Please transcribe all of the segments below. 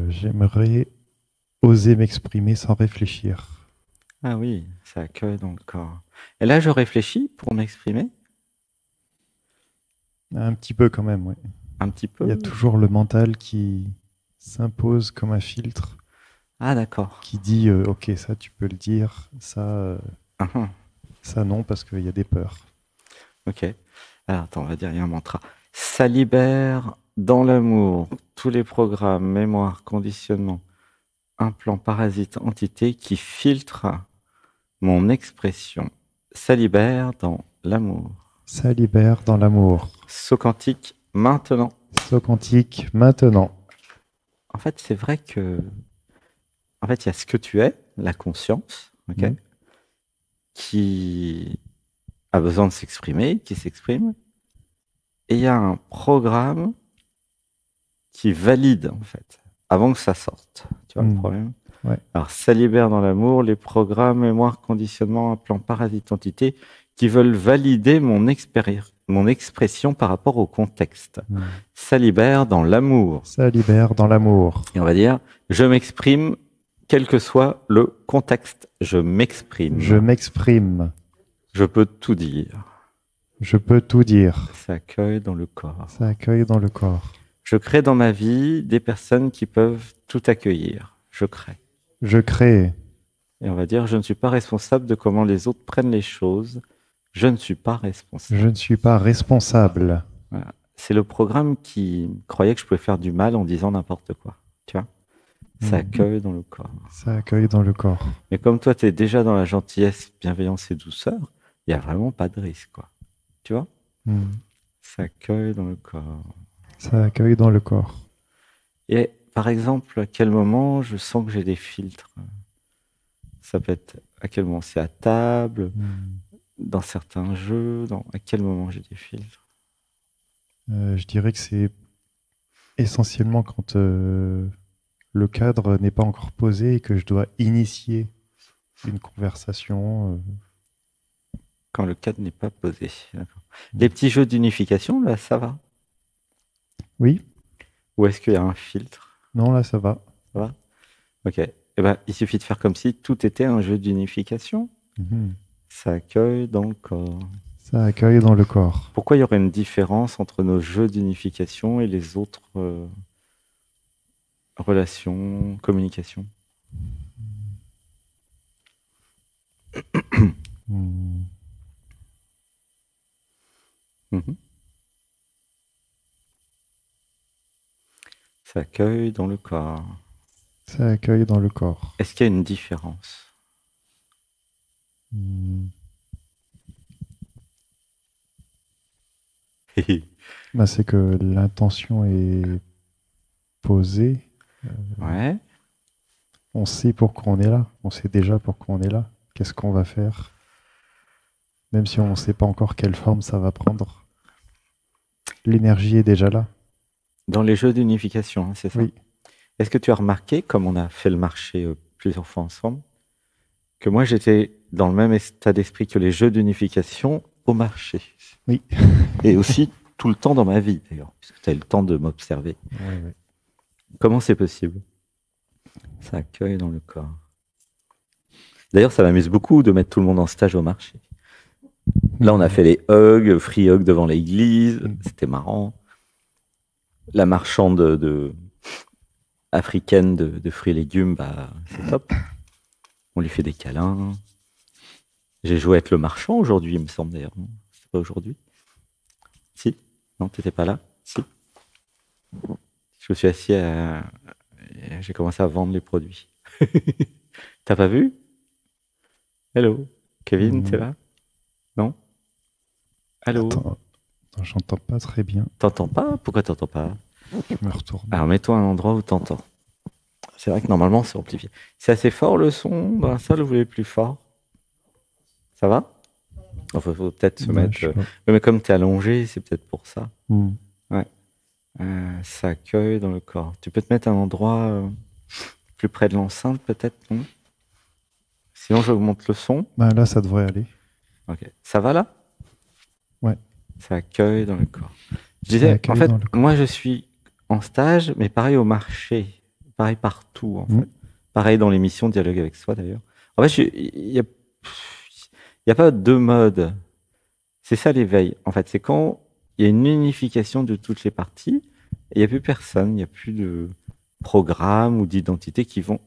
J'aimerais oser m'exprimer sans réfléchir. Ah oui, ça accueille dans le corps. Et là, je réfléchis pour m'exprimer Un petit peu quand même, ouais. un petit Il y a peu. toujours le mental qui s'impose comme un filtre, Ah d'accord. qui dit ok, ça tu peux le dire, Ah, ah. ça non, parce qu'il y a des peurs. Ok. Alors attends, on va dire, il y a un mantra. Ça libère dans l'amour tous les programmes, mémoire, conditionnement, implants, parasites, entités qui filtrent mon expression. Ça libère dans l'amour. Ça libère dans l'amour. Saut quantique maintenant. Saut quantique maintenant. En fait, c'est vrai que, en fait, il y a ce que tu es, la conscience, ok, Mm. qui a besoin de s'exprimer, qui s'exprime, et il y a un programme qui valide, en fait, avant que ça sorte. Tu vois le Mm. problème? Ouais. Alors, ça libère dans l'amour les programmes, mémoire, conditionnement, implants, parasites, entités qui veulent valider mon expression par rapport au contexte. Mm. Ça libère dans l'amour. Ça libère dans l'amour. Et on va dire, je m'exprime, quel que soit le contexte, je m'exprime. Je m'exprime. Je peux tout dire. Je peux tout dire. Ça accueille dans le corps. Ça accueille dans le corps. Je crée dans ma vie des personnes qui peuvent tout accueillir. Je crée. Je crée. Et on va dire, je ne suis pas responsable de comment les autres prennent les choses. Je ne suis pas responsable. Je ne suis pas responsable. Voilà. C'est le programme qui croyait que je pouvais faire du mal en disant n'importe quoi. Tu vois? Ça accueille dans le corps. Ça accueille dans le corps. Mais comme toi, tu es déjà dans la gentillesse, bienveillance et douceur, il n'y a vraiment pas de risque, quoi. Tu vois? Mm. Ça accueille dans le corps. Ça accueille dans le corps. Et par exemple, à quel moment je sens que j'ai des filtres? Ça peut être à quel moment? C'est à table, dans certains jeux, à quel moment j'ai des filtres? Je dirais que c'est essentiellement quand le cadre n'est pas encore posé et que je dois initier une conversation. Quand le cadre n'est pas posé. D'accord. Les petits jeux d'unification, là, ça va? Oui, Ou est-ce qu'il y a un filtre? non, là ça va. Ça va? Ok. Eh ben, il suffit de faire comme si tout était un jeu d'unification. Mhm. Ça accueille dans le corps. Ça accueille dans le corps. Pourquoi il y aurait une différence entre nos jeux d'unification et les autres relations, communication? Mm. Mhm. Ça accueille dans le corps. Ça accueille dans le corps. Est-ce qu'il y a une différence? Mm. Bah, c'est que l'intention est posée. Ouais. On sait pourquoi on est là. On sait déjà pourquoi on est là. Qu'est-ce qu'on va faire. Même si on ne sait pas encore quelle forme ça va prendre. L'énergie est déjà là. Dans les jeux d'unification, hein, c'est ça? Oui. Est-ce que tu as remarqué, comme on a fait le marché plusieurs fois ensemble, que moi j'étais dans le même état d'esprit que les jeux d'unification au marché? Oui. Et aussi tout le temps dans ma vie, d'ailleurs, puisque tu as eu le temps de m'observer. Ouais, ouais. Comment c'est possible? Ça accueille dans le corps. D'ailleurs, ça m'amuse beaucoup de mettre tout le monde en stage au marché. Là, on a fait les hugs, free hug devant l'église, c'était marrant. La marchande africaine de fruits et légumes, bah, c'est top. On lui fait des câlins. J'ai joué avec le marchand aujourd'hui, il me semble d'ailleurs. C'est pas aujourd'hui? Si? Non, t'étais pas là? Si? Je me suis assis et j'ai commencé à vendre les produits. T'as pas vu? Hello? Kevin, t'es là? Non? Allô? Attends, j'entends pas très bien. T'entends pas? Pourquoi t'entends pas? Je me retourne. Alors mets-toi à un endroit où t'entends. C'est vrai que normalement c'est amplifié. C'est assez fort le son dans la salle ou vous voulez plus fort? Ça va? Enfin, faut peut-être se Ouais, mettre. je sais pas. Mais comme t'es allongé, c'est peut-être pour ça. Mm. Ouais. Ça accueille dans le corps. Tu peux te mettre à un endroit plus près de l'enceinte, peut-être, non? Sinon, j'augmente le son. Bah, là, ça devrait aller. Ok. Ça va là? Ouais. Ça accueille dans le corps. Je Ça disais, en accueille fait, dans le corps. moi je suis en stage, mais pareil au marché. Pareil partout, en Mm. fait. Pareil dans l'émission Dialogue avec soi, d'ailleurs. En fait, il y a pas deux modes. C'est ça l'éveil. En fait, c'est quand il y a une unification de toutes les parties, et il n'y a plus personne, il n'y a plus de programme ou d'identité qui vont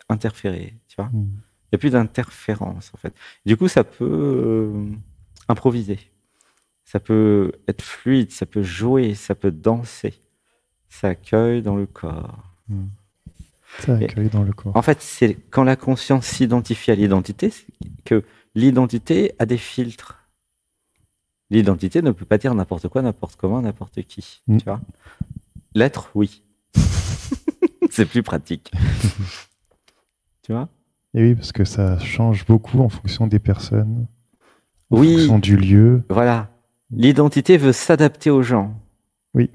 interférer, tu vois. Mm. Il n'y a plus d'interférence, en fait. Du coup, ça peut improviser. Ça peut être fluide, ça peut jouer, ça peut danser. Ça accueille dans le corps. Mm. Ça accueille dans le corps. En fait, c'est quand la conscience s'identifie à l'identité, c'est que l'identité a des filtres. L'identité ne peut pas dire n'importe quoi, n'importe comment, n'importe qui. Mm. Tu vois. L'être, oui. C'est plus pratique. Tu vois. Et oui, parce que ça change beaucoup en fonction des personnes, en Oui. fonction du lieu. Voilà. L'identité veut s'adapter aux gens. Oui.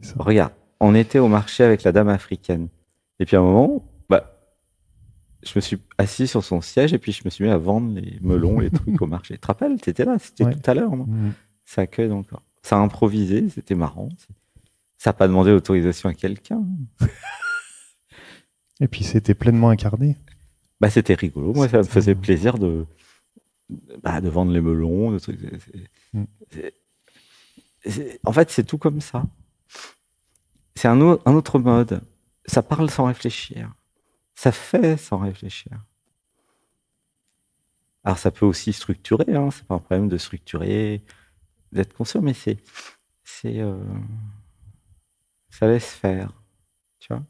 C'est ça. Regarde, on était au marché avec la dame africaine. Et puis à un moment, je me suis assis sur son siège et puis je me suis mis à vendre les melons, les trucs au marché. Tu te rappelles, tu étais là, c'était Ouais. tout à l'heure. Non Mm. Ça accueille dans le corps. Ça a improvisé, c'était marrant. Ça n'a pas demandé autorisation à quelqu'un. Et puis c'était pleinement incarné. C'était rigolo. Moi, ça me C'était- faisait plaisir de vendre les melons, de trucs. Mm. En fait, c'est tout comme ça. C'est un autre mode. Ça parle sans réfléchir. Ça fait sans réfléchir. Alors, ça peut aussi structurer. Hein. C'est pas un problème de structurer, d'être conscient, mais ça laisse faire. Tu vois.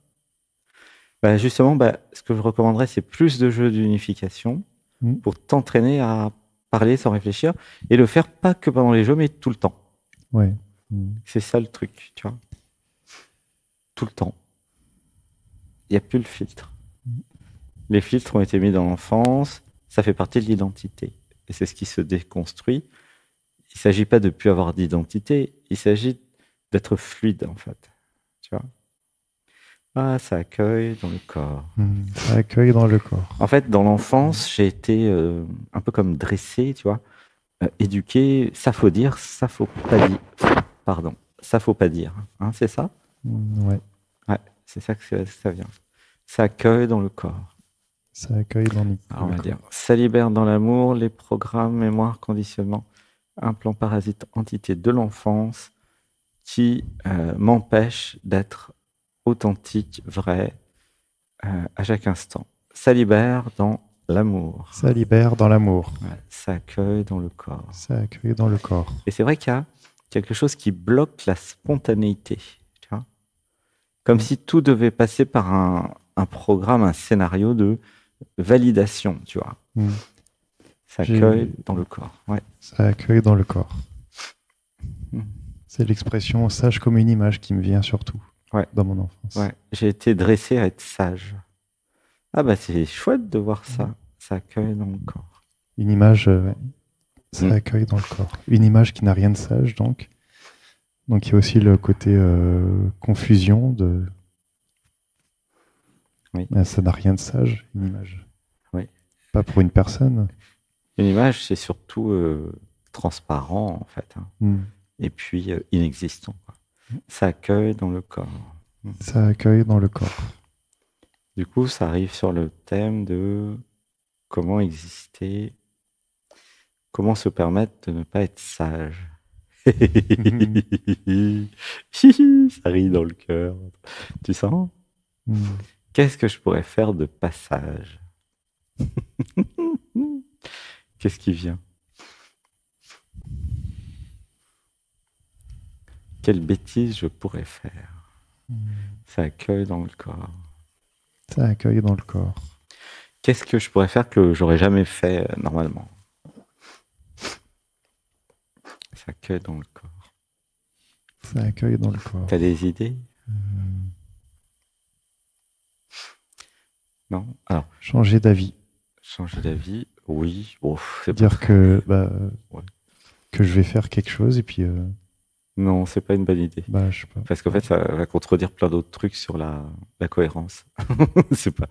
Justement, ce que je recommanderais, c'est plus de jeux d'unification Mm. pour t'entraîner à parler sans réfléchir et le faire pas que pendant les jeux, mais tout le temps. Ouais. Mm. C'est ça le truc, tu vois. Tout le temps. Il n'y a plus le filtre. Les filtres ont été mis dans l'enfance, ça fait partie de l'identité. Et c'est ce qui se déconstruit. Il ne s'agit pas de plus avoir d'identité, il s'agit d'être fluide, en fait. Tu vois. Ah, ça accueille dans le corps. Mm. Ça accueille dans le corps. En fait, dans l'enfance, j'ai été un peu comme dressé, tu vois, éduqué, ça faut dire, ça faut pas dire. Pardon, ça faut pas dire. Hein, c'est ça? Mm. Ouais. Ouais, c'est ça que ça vient. Ça accueille dans le corps. Ça accueille dans le Alors, on va corps. dire, ça libère dans l'amour les programmes, mémoire, conditionnement, implants, parasites, entités de l'enfance qui m'empêchent d'être authentique, vrai, à chaque instant. Ça libère dans l'amour. Ça libère dans l'amour. Ouais, ça accueille dans le corps. Ça accueille dans le corps. Et c'est vrai qu'il y a quelque chose qui bloque la spontanéité. Tu vois, comme si tout devait passer par un programme, un scénario de validation, tu vois. Mm. Ça accueille dans le corps. Ouais. Ça accueille dans le corps. Mm. C'est l'expression sage comme une image qui me vient surtout dans mon enfance. Ouais. J'ai été dressé à être sage. C'est chouette de voir ça. Ça accueille dans le corps. Une image, ça Mm. accueille dans le corps. Une image qui n'a rien de sage, donc. Donc il y a aussi le côté confusion de. Oui. Ça n'a rien de sage, une image. Oui. Pas pour une personne. Une image, c'est surtout transparent, en fait. Hein. Mm. Et puis inexistant. Quoi. Ça accueille dans le corps. Ça accueille dans le corps. Du coup, ça arrive sur le thème de comment exister, comment se permettre de ne pas être sage. Ça rit dans le cœur. Tu sens? Mm. Qu'est-ce que je pourrais faire de passage? Qu'est-ce qui vient? Quelle bêtise je pourrais faire? Ça accueille dans le corps. Ça accueille dans le corps. Qu'est-ce que je pourrais faire que j'aurais jamais fait normalement? Ça accueille dans le corps. Ça accueille dans le corps. T'as des idées? Non? Alors, Changer d'avis. changer d'avis, oui. Oh, c'est pas Dire très- que, Ouais. que je vais faire quelque chose et puis, Non, c'est pas une bonne idée. je sais pas. Parce qu'en fait, ça va contredire plein d'autres trucs sur la cohérence. C'est pas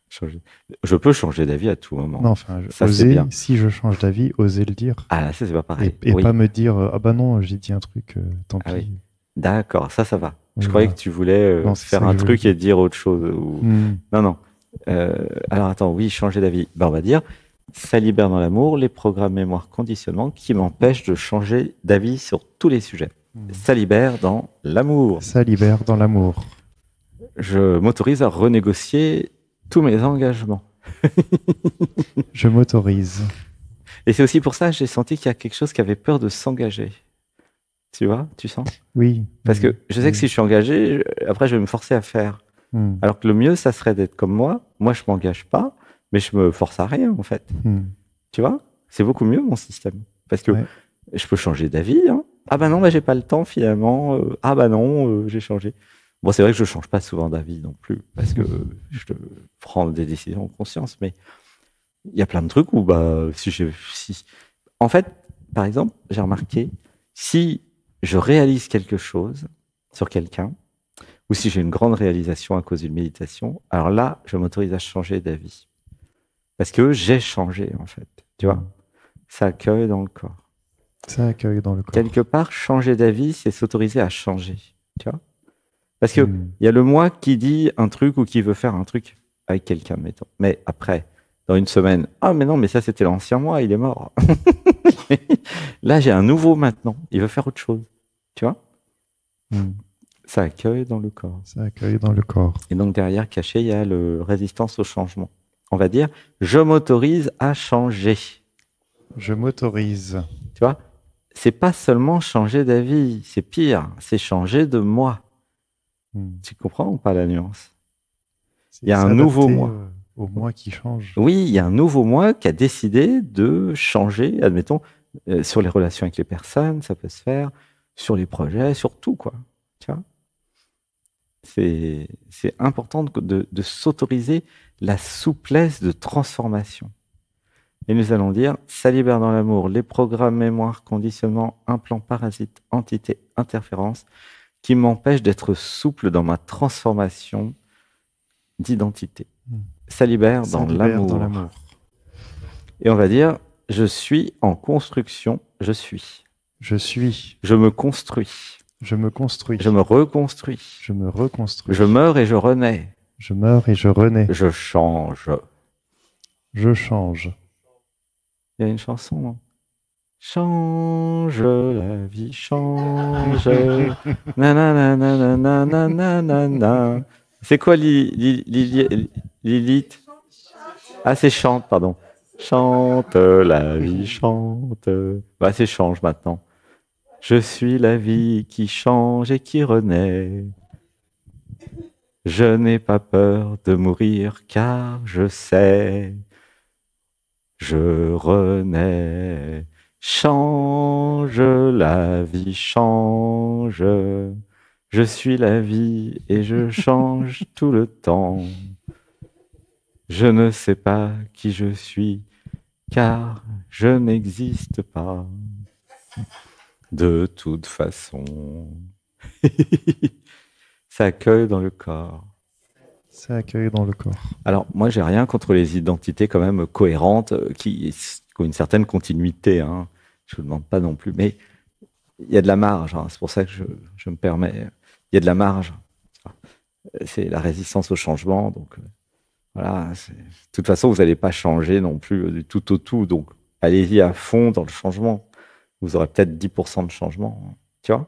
changer. Je peux changer d'avis à tout moment. Non, enfin, Ça, c'est oser, bien. si je change d'avis, oser le dire. Ah là, ça c'est pas pareil. Et Oui. pas me dire, ah bah non, j'ai dit un truc, tant Ah pis. oui. D'accord, ça va. Je Oui, croyais voilà. que tu voulais Non, c'est faire ça que un je voulais truc et dire. dire autre chose. Non, non. Alors attends, oui, changer d'avis. Ben, on va dire, ça libère dans l'amour les programmes mémoire conditionnement qui m'empêchent de changer d'avis sur tous les sujets. Ça libère dans l'amour. Ça libère dans l'amour. Je m'autorise à renégocier tous mes engagements. Je m'autorise. Et c'est aussi pour ça que j'ai senti qu'il y a quelque chose qui avait peur de s'engager. Tu vois, tu sens? Oui. Parce que je sais que si je suis engagé, après je vais me forcer à faire. Alors que le mieux, ça serait d'être comme moi. Moi, je m'engage pas, mais je me force à rien, en fait. Tu vois? C'est beaucoup mieux, mon système. Parce que je peux changer d'avis. Hein. Ah bah non, bah, j'ai pas le temps, finalement. Ah bah non, j'ai changé. Bon, c'est vrai que je change pas souvent d'avis non plus, parce que je prends des décisions en conscience, mais il y a plein de trucs où, bah, en fait, par exemple, j'ai remarqué, si je réalise quelque chose sur quelqu'un, ou si j'ai une grande réalisation à cause d'une méditation, alors là, je m'autorise à changer d'avis. Parce que j'ai changé, en fait. Tu vois? Ça accueille dans le corps. Ça accueille dans le corps. Quelque part, changer d'avis, c'est s'autoriser à changer. Tu vois? Parce que il y a le moi qui dit un truc ou qui veut faire un truc avec quelqu'un, mettons. Mais après, dans une semaine, ah mais non, mais ça c'était l'ancien moi, il est mort. Là, j'ai un nouveau maintenant. Il veut faire autre chose. Tu vois? Ça accueille dans le corps. Ça accueille dans le corps. Et donc derrière, caché, il y a le résistance au changement. On va dire, je m'autorise à changer. Je m'autorise. Tu vois? C'est pas seulement changer d'avis, c'est pire, c'est changer de moi. Tu comprends ou pas la nuance? Il y a un nouveau moi. Au moi qui change. Oui, il y a un nouveau moi qui a décidé de changer, admettons, sur les relations avec les personnes, ça peut se faire, sur les projets, sur tout, quoi. Tu vois? C'est important de s'autoriser la souplesse de transformation. Et nous allons dire, ça libère dans l'amour les programmes, mémoire, conditionnement, implants, parasites, entités, interférences, qui m'empêchent d'être souple dans ma transformation d'identité. Ça libère dans l'amour. Et on va dire, je suis en construction, je suis. Je suis. Je me construis. Je me construis. Je me reconstruis. Je me reconstruis. Je meurs et je renais. Je meurs et je renais. Je change. Je change. Il y a une chanson, non? Change, la vie change. Nanananananananana. C'est quoi Lilith? Ah, c'est chante, pardon. Chante, la vie chante. Bah, c'est change maintenant. Je suis la vie qui change et qui renaît. Je n'ai pas peur de mourir car je sais. Je renais. Change, la vie change. Je suis la vie et je change tout le temps. Je ne sais pas qui je suis car je n'existe pas. De toute façon. Ça accueille dans le corps. Ça accueille dans le corps. Alors, moi, j'ai rien contre les identités quand même cohérentes qui ont une certaine continuité. Hein. Je ne vous demande pas non plus. Mais il y a de la marge. Hein. C'est pour ça que je me permets. Il y a de la marge. C'est la résistance au changement. Donc, voilà. De toute façon, vous n'allez pas changer non plus du tout au tout. Donc, allez-y à fond dans le changement. Vous aurez peut-être 10% de changement. Tu vois ?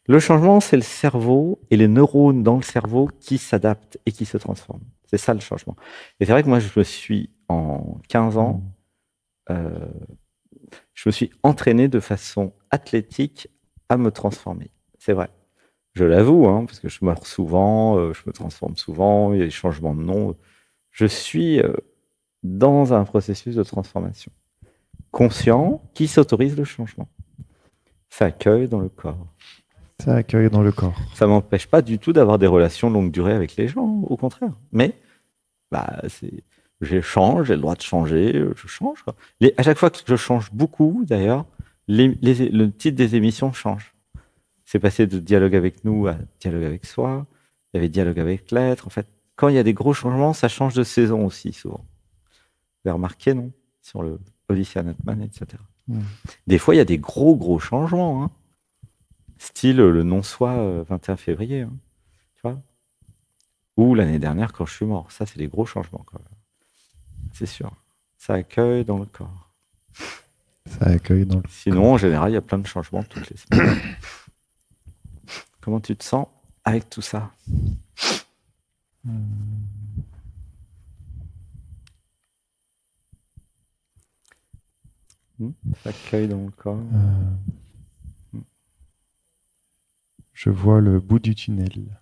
Le changement, c'est le cerveau et les neurones dans le cerveau qui s'adaptent et qui se transforment. C'est ça le changement. Et c'est vrai que moi, je me suis, en 15 ans, je me suis entraîné de façon athlétique à me transformer. C'est vrai. Je l'avoue, hein, parce que je meurs souvent, je me transforme souvent, il y a des changements de nom. Je suis dans un processus de transformation. Conscient, qui s'autorise le changement. Ça accueille dans le corps. Ça accueille dans le corps. Ça m'empêche pas du tout d'avoir des relations longue durée avec les gens, au contraire. Mais bah, je change, j'ai le droit de changer, je change. À chaque fois que je change beaucoup, d'ailleurs, le titre des émissions change. C'est passé de dialogue avec nous à dialogue avec soi. Il y avait dialogue avec l'être. En fait, quand il y a des gros changements, ça change de saison aussi, souvent. Vous avez remarqué, non? Sur le Odyssey Atman, etc. Des fois, il y a des gros changements. Hein. Style le non-soi 21 février, hein, tu vois. Ou l'année dernière quand je suis mort. Ça, c'est des gros changements, quand même. C'est sûr. Ça accueille dans le corps. Ça accueille dans le Sinon, corps. en général, il y a plein de changements toutes les semaines. Comment tu te sens avec tout ça? Ça accueille dans le corps. Je vois le bout du tunnel.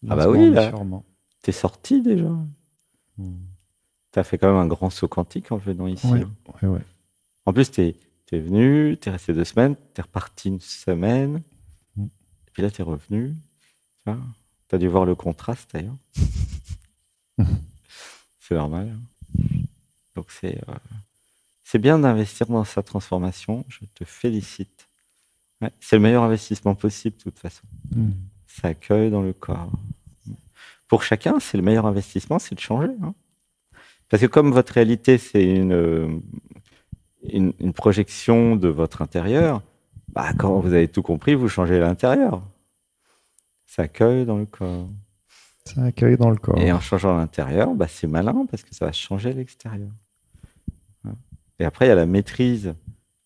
Ah bah Lentement, oui, mais là, sûrement. t'es sorti déjà. Hmm. T'as fait quand même un grand saut quantique en venant ici. Ouais, Hein. ouais. En plus, t'es venu, t'es resté 2 semaines, t'es reparti une semaine, Mm. et puis là, t'es revenu. Tu vois, t'as dû voir le contraste d'ailleurs. C'est normal. Hein. Donc c'est bien d'investir dans sa transformation. Je te félicite. Ouais, c'est le meilleur investissement possible de toute façon. Ça accueille dans le corps. Pour chacun, c'est le meilleur investissement, c'est de changer. Hein. Parce que comme votre réalité, c'est une projection de votre intérieur, bah, quand vous avez tout compris, vous changez l'intérieur. Ça accueille dans le corps. Ça accueille dans le corps. Et en changeant l'intérieur, bah, c'est malin parce que ça va changer l'extérieur. Et après, il y a la maîtrise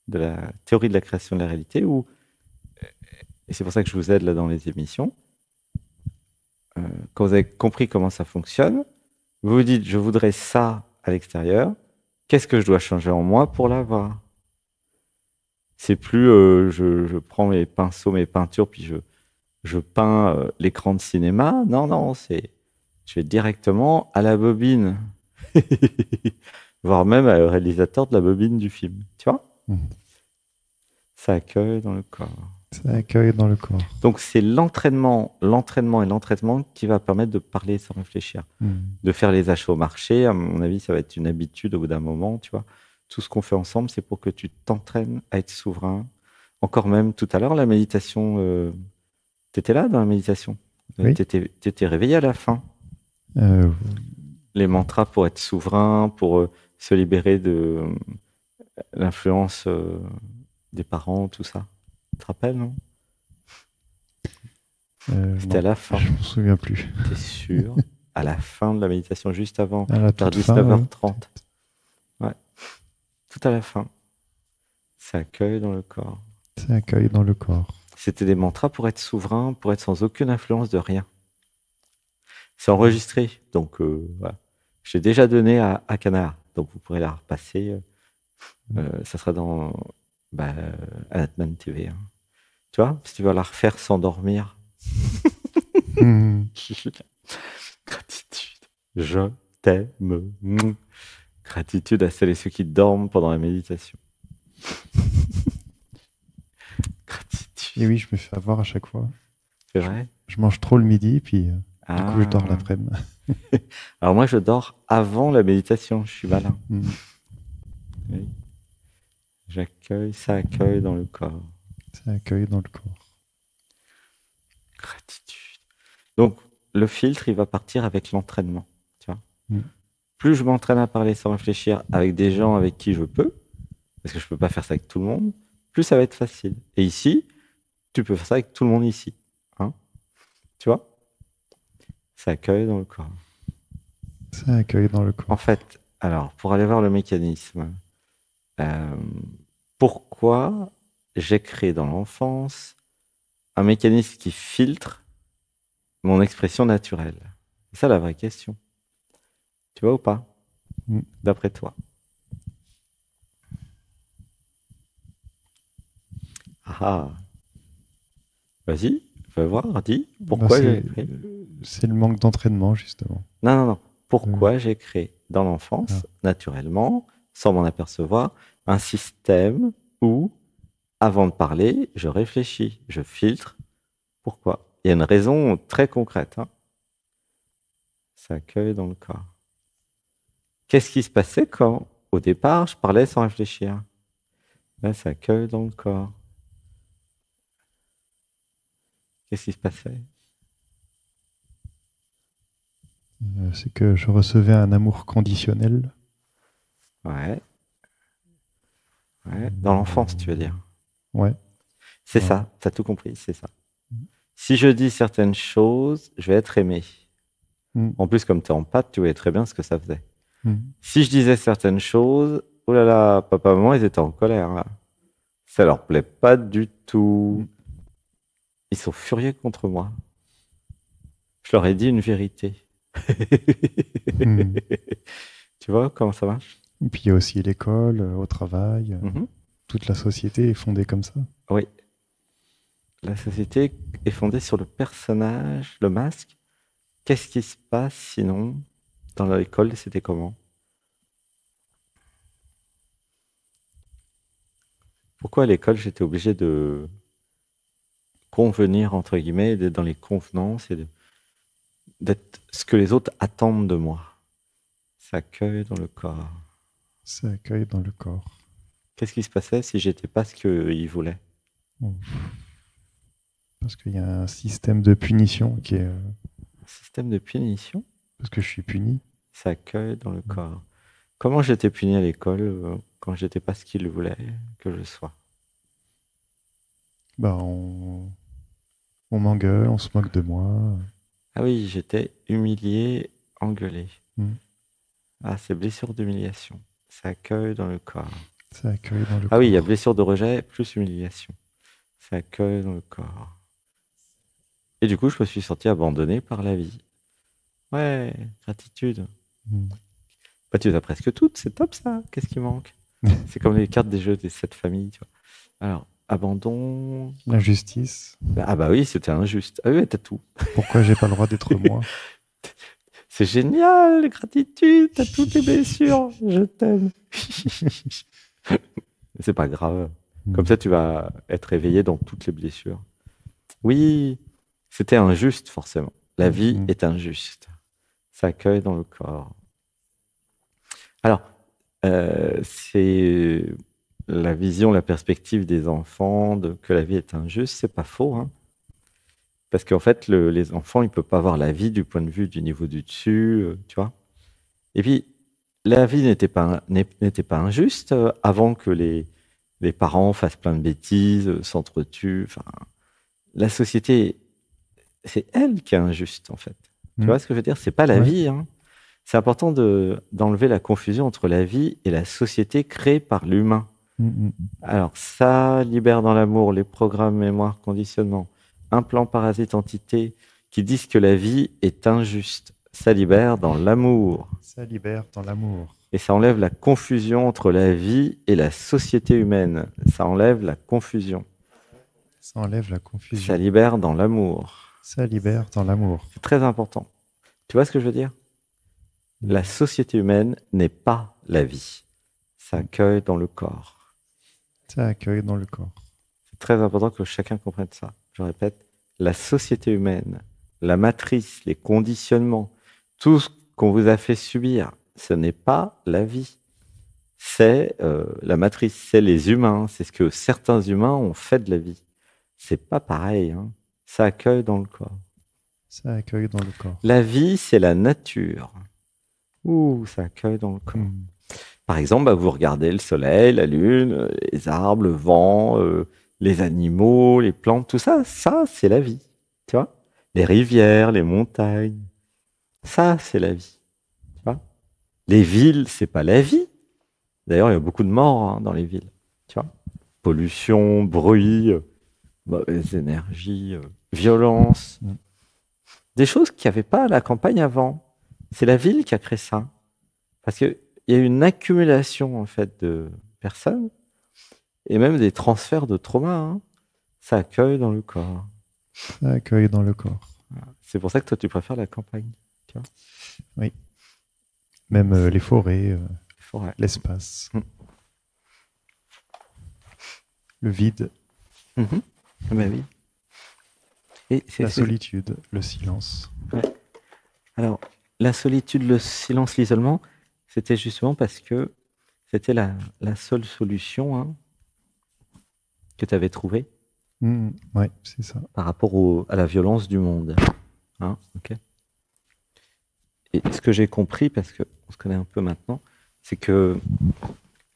de la théorie de la création de la réalité où, et c'est pour ça que je vous aide là dans les émissions, quand vous avez compris comment ça fonctionne, vous vous dites, je voudrais ça à l'extérieur, qu'est-ce que je dois changer en moi pour l'avoir? C'est plus je prends mes pinceaux, mes peintures, puis je peins l'écran de cinéma. Non, non, je vais directement à la bobine. Voire même au réalisateur de la bobine du film. Tu vois? Ça accueille dans le corps. Ça accueille dans le corps. Donc c'est l'entraînement et l'entraînement qui va permettre de parler sans réfléchir. De faire les achats au marché, à mon avis, ça va être une habitude au bout d'un moment, tu vois. Tout ce qu'on fait ensemble, c'est pour que tu t'entraînes à être souverain. Encore même tout à l'heure, la méditation, t'étais là dans la méditation? Oui. T'étais réveillé à la fin. Les mantras pour être souverain, pour se libérer de l'influence des parents, tout ça. Tu te rappelles, non? C'était à la fin. Je me souviens plus. T'es sûr? À la fin de la méditation, juste avant, à la vers toute fin, 19h30. Ouais. Tout à la fin. Ça accueille dans le corps. Ça accueille dans le corps. C'était des mantras pour être souverain, pour être sans aucune influence de rien. C'est enregistré, donc voilà. Je l'ai déjà donné à Canard, donc vous pourrez la repasser. Ça sera dans Anatman TV. Hein. Tu vois, si tu veux la refaire sans dormir. Gratitude. Je t'aime. Gratitude à celles et ceux qui dorment pendant la méditation. Gratitude. Et oui, je me fais avoir à chaque fois. C'est vrai? Je mange trop le midi, puis du coup, je dors l'après-midi. Alors moi, je dors avant la méditation. Je suis malin. Oui. J'accueille, ça accueille dans le corps. Ça accueille dans le corps. Gratitude. Donc, le filtre, il va partir avec l'entraînement. Tu vois. Plus je m'entraîne à parler sans réfléchir avec des gens avec qui je peux, parce que je peux pas faire ça avec tout le monde, plus ça va être facile. Et ici, tu peux faire ça avec tout le monde ici. Hein, tu vois? Ça accueille dans le corps. Ça accueille dans le corps. En fait, alors, pour aller voir le mécanisme, pourquoi j'ai créé dans l'enfance un mécanisme qui filtre mon expression naturelle? C'est ça la vraie question. Tu vois ou pas? D'après toi. Ah. Vas-y, fais voir, dis. Pourquoi j'ai créé? C'est le manque d'entraînement, justement. Non. Pourquoi j'ai créé dans l'enfance, naturellement, sans m'en apercevoir, un système où, avant de parler, je réfléchis, je filtre. Pourquoi? Il y a une raison très concrète. Hein. Ça accueille dans le corps. Qu'est-ce qui se passait quand, au départ, je parlais sans réfléchir? Là, ça accueille dans le corps. Qu'est-ce qui se passait? C'est que je recevais un amour conditionnel. Ouais. Dans l'enfance, tu veux dire? Ouais. C'est Ouais. ça, tu as tout compris, c'est ça. Si je dis certaines choses, je vais être aimé. Mm. En plus, comme tu es en pâte, tu voyais très bien ce que ça faisait. Mm. Si je disais certaines choses, oh là là, papa, maman, ils étaient en colère, là. Ça leur plaît pas du tout. Mm. Ils sont furieux contre moi. Je leur ai dit une vérité. Mm. Tu vois comment ça marche? Et puis il y a aussi l'école, au travail, Mhm. toute la société est fondée comme ça. Oui. La société est fondée sur le personnage, le masque. Qu'est-ce qui se passe sinon dans l'école? C'était comment? Pourquoi à l'école j'étais obligé de convenir entre guillemets, d'être dans les convenances et d'être ce que les autres attendent de moi? Ça accueille dans le corps. Ça accueille dans le corps. Qu'est-ce qui se passait si j'étais pas ce qu'ils voulaient? Mm. Parce qu'il y a un système de punition qui est... Système de punition, parce que je suis puni. ça accueille dans le corps. Comment j'étais puni à l'école quand j'étais pas ce qu'ils voulaient que je sois? Bah, on m'engueule, on se moque de moi. Ah oui, j'étais humilié, engueulé. Mm. Ah, c'est blessure d'humiliation. Ça accueille dans le corps. Ça accueille dans le Ah corps. oui, il y a blessure de rejet plus humiliation. Ça accueille dans le corps. Et du coup, je me suis senti abandonné par la vie. Ouais, gratitude. Mm. Bah, tu les as presque toutes, c'est top ça. Qu'est-ce qui manque? C'est comme les cartes des jeux des 7 familles, tu vois. Alors, abandon. L'injustice. Ah bah oui, c'était injuste. Ah oui, t'as tout. Pourquoi j'ai pas le droit d'être moi? C'est génial, gratitude, t'as toutes les blessures. Je t'aime. C'est pas grave. Comme ça, tu vas être éveillé dans toutes les blessures. Oui, c'était injuste, forcément. La vie est injuste. Ça accueille dans le corps. Alors, c'est la vision, la perspective des enfants que la vie est injuste, c'est pas faux, hein. Parce qu'en fait, les enfants, ils ne peuvent pas voir la vie du point de vue du niveau du dessus, tu vois. Et puis, la vie n'était pas injuste avant que les parents fassent plein de bêtises, s'entretuent. Enfin, la société, c'est elle qui est injuste, en fait. Tu vois ce que je veux dire? C'est pas la vie, hein. C'est important d'enlever la confusion entre la vie et la société créée par l'humain. Alors, ça libère dans l'amour les programmes, mémoire, conditionnement, implants, parasites, entités qui disent que la vie est injuste. Ça libère dans l'amour. Ça libère dans l'amour. Et ça enlève la confusion entre la vie et la société humaine. Ça enlève la confusion. Ça enlève la confusion. Ça libère dans l'amour. Ça libère dans l'amour. C'est très important. Tu vois ce que je veux dire? La société humaine n'est pas la vie. Ça accueille dans le corps. Ça accueille dans le corps. C'est très important que chacun comprenne ça. Je répète, la société humaine, la matrice, les conditionnements, tout ce qu'on vous a fait subir, ce n'est pas la vie. C'est la matrice, c'est les humains, c'est ce que certains humains ont fait de la vie. C'est pas pareil, hein. Ça accueille dans le corps. Ça accueille dans le corps. La vie, c'est la nature. Ouh, ça accueille dans le corps. Par exemple, bah, vous regardez le soleil, la lune, les arbres, le vent, les animaux, les plantes, tout ça, ça, c'est la vie. Tu vois? Les rivières, les montagnes, ça, c'est la vie. Tu vois? Les villes, c'est pas la vie. D'ailleurs, il y a beaucoup de morts, hein, dans les villes. Tu vois? Pollution, bruit, mauvaises énergies, violence. Des choses qu'il n'y avait pas à la campagne avant. C'est la ville qui a créé ça. Parce qu'il y a une accumulation, en fait, de personnes et même des transferts de trauma. Hein. Ça accueille dans le corps. Ça accueille dans le corps. Voilà. C'est pour ça que toi, tu préfères la campagne. Tu vois? Oui. Même les forêts, l'espace. Le vide. Ben oui. Et la solitude, le silence. Ouais. Alors, la solitude, le silence, l'isolement, c'était justement parce que c'était la seule solution, hein, que tu avais trouvée. Oui, c'est ça. Par rapport à la violence du monde. Hein, okay. Et ce que j'ai compris, parce qu'on se connaît un peu maintenant, c'est que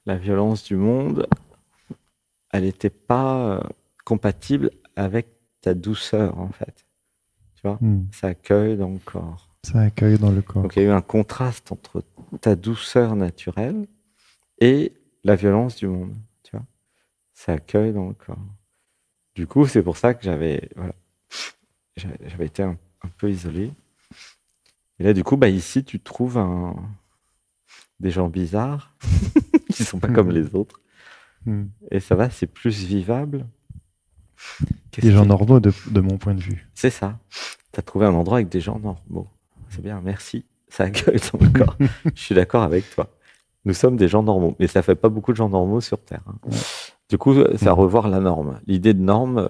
la violence du monde, elle n'était pas compatible avec ta douceur, en fait. Tu vois, ça accueille dans le corps. Ça accueille dans le corps. Donc, il y a eu un contraste entre ta douceur naturelle et la violence du monde. Tu vois, ça accueille dans le corps. Du coup, c'est pour ça que j'avais été un peu isolé. Et là, du coup, ici, tu trouves des gens bizarres qui sont pas comme les autres. Et ça va, c'est plus vivable. Des gens normaux de mon point de vue. C'est ça. Tu as trouvé un endroit avec des gens normaux. C'est bien, merci. Ça accueille dans le corps. Je suis d'accord avec toi. Nous sommes des gens normaux. Mais ça fait pas beaucoup de gens normaux sur Terre. Hein. Du coup, c'est à revoir la norme. L'idée de norme...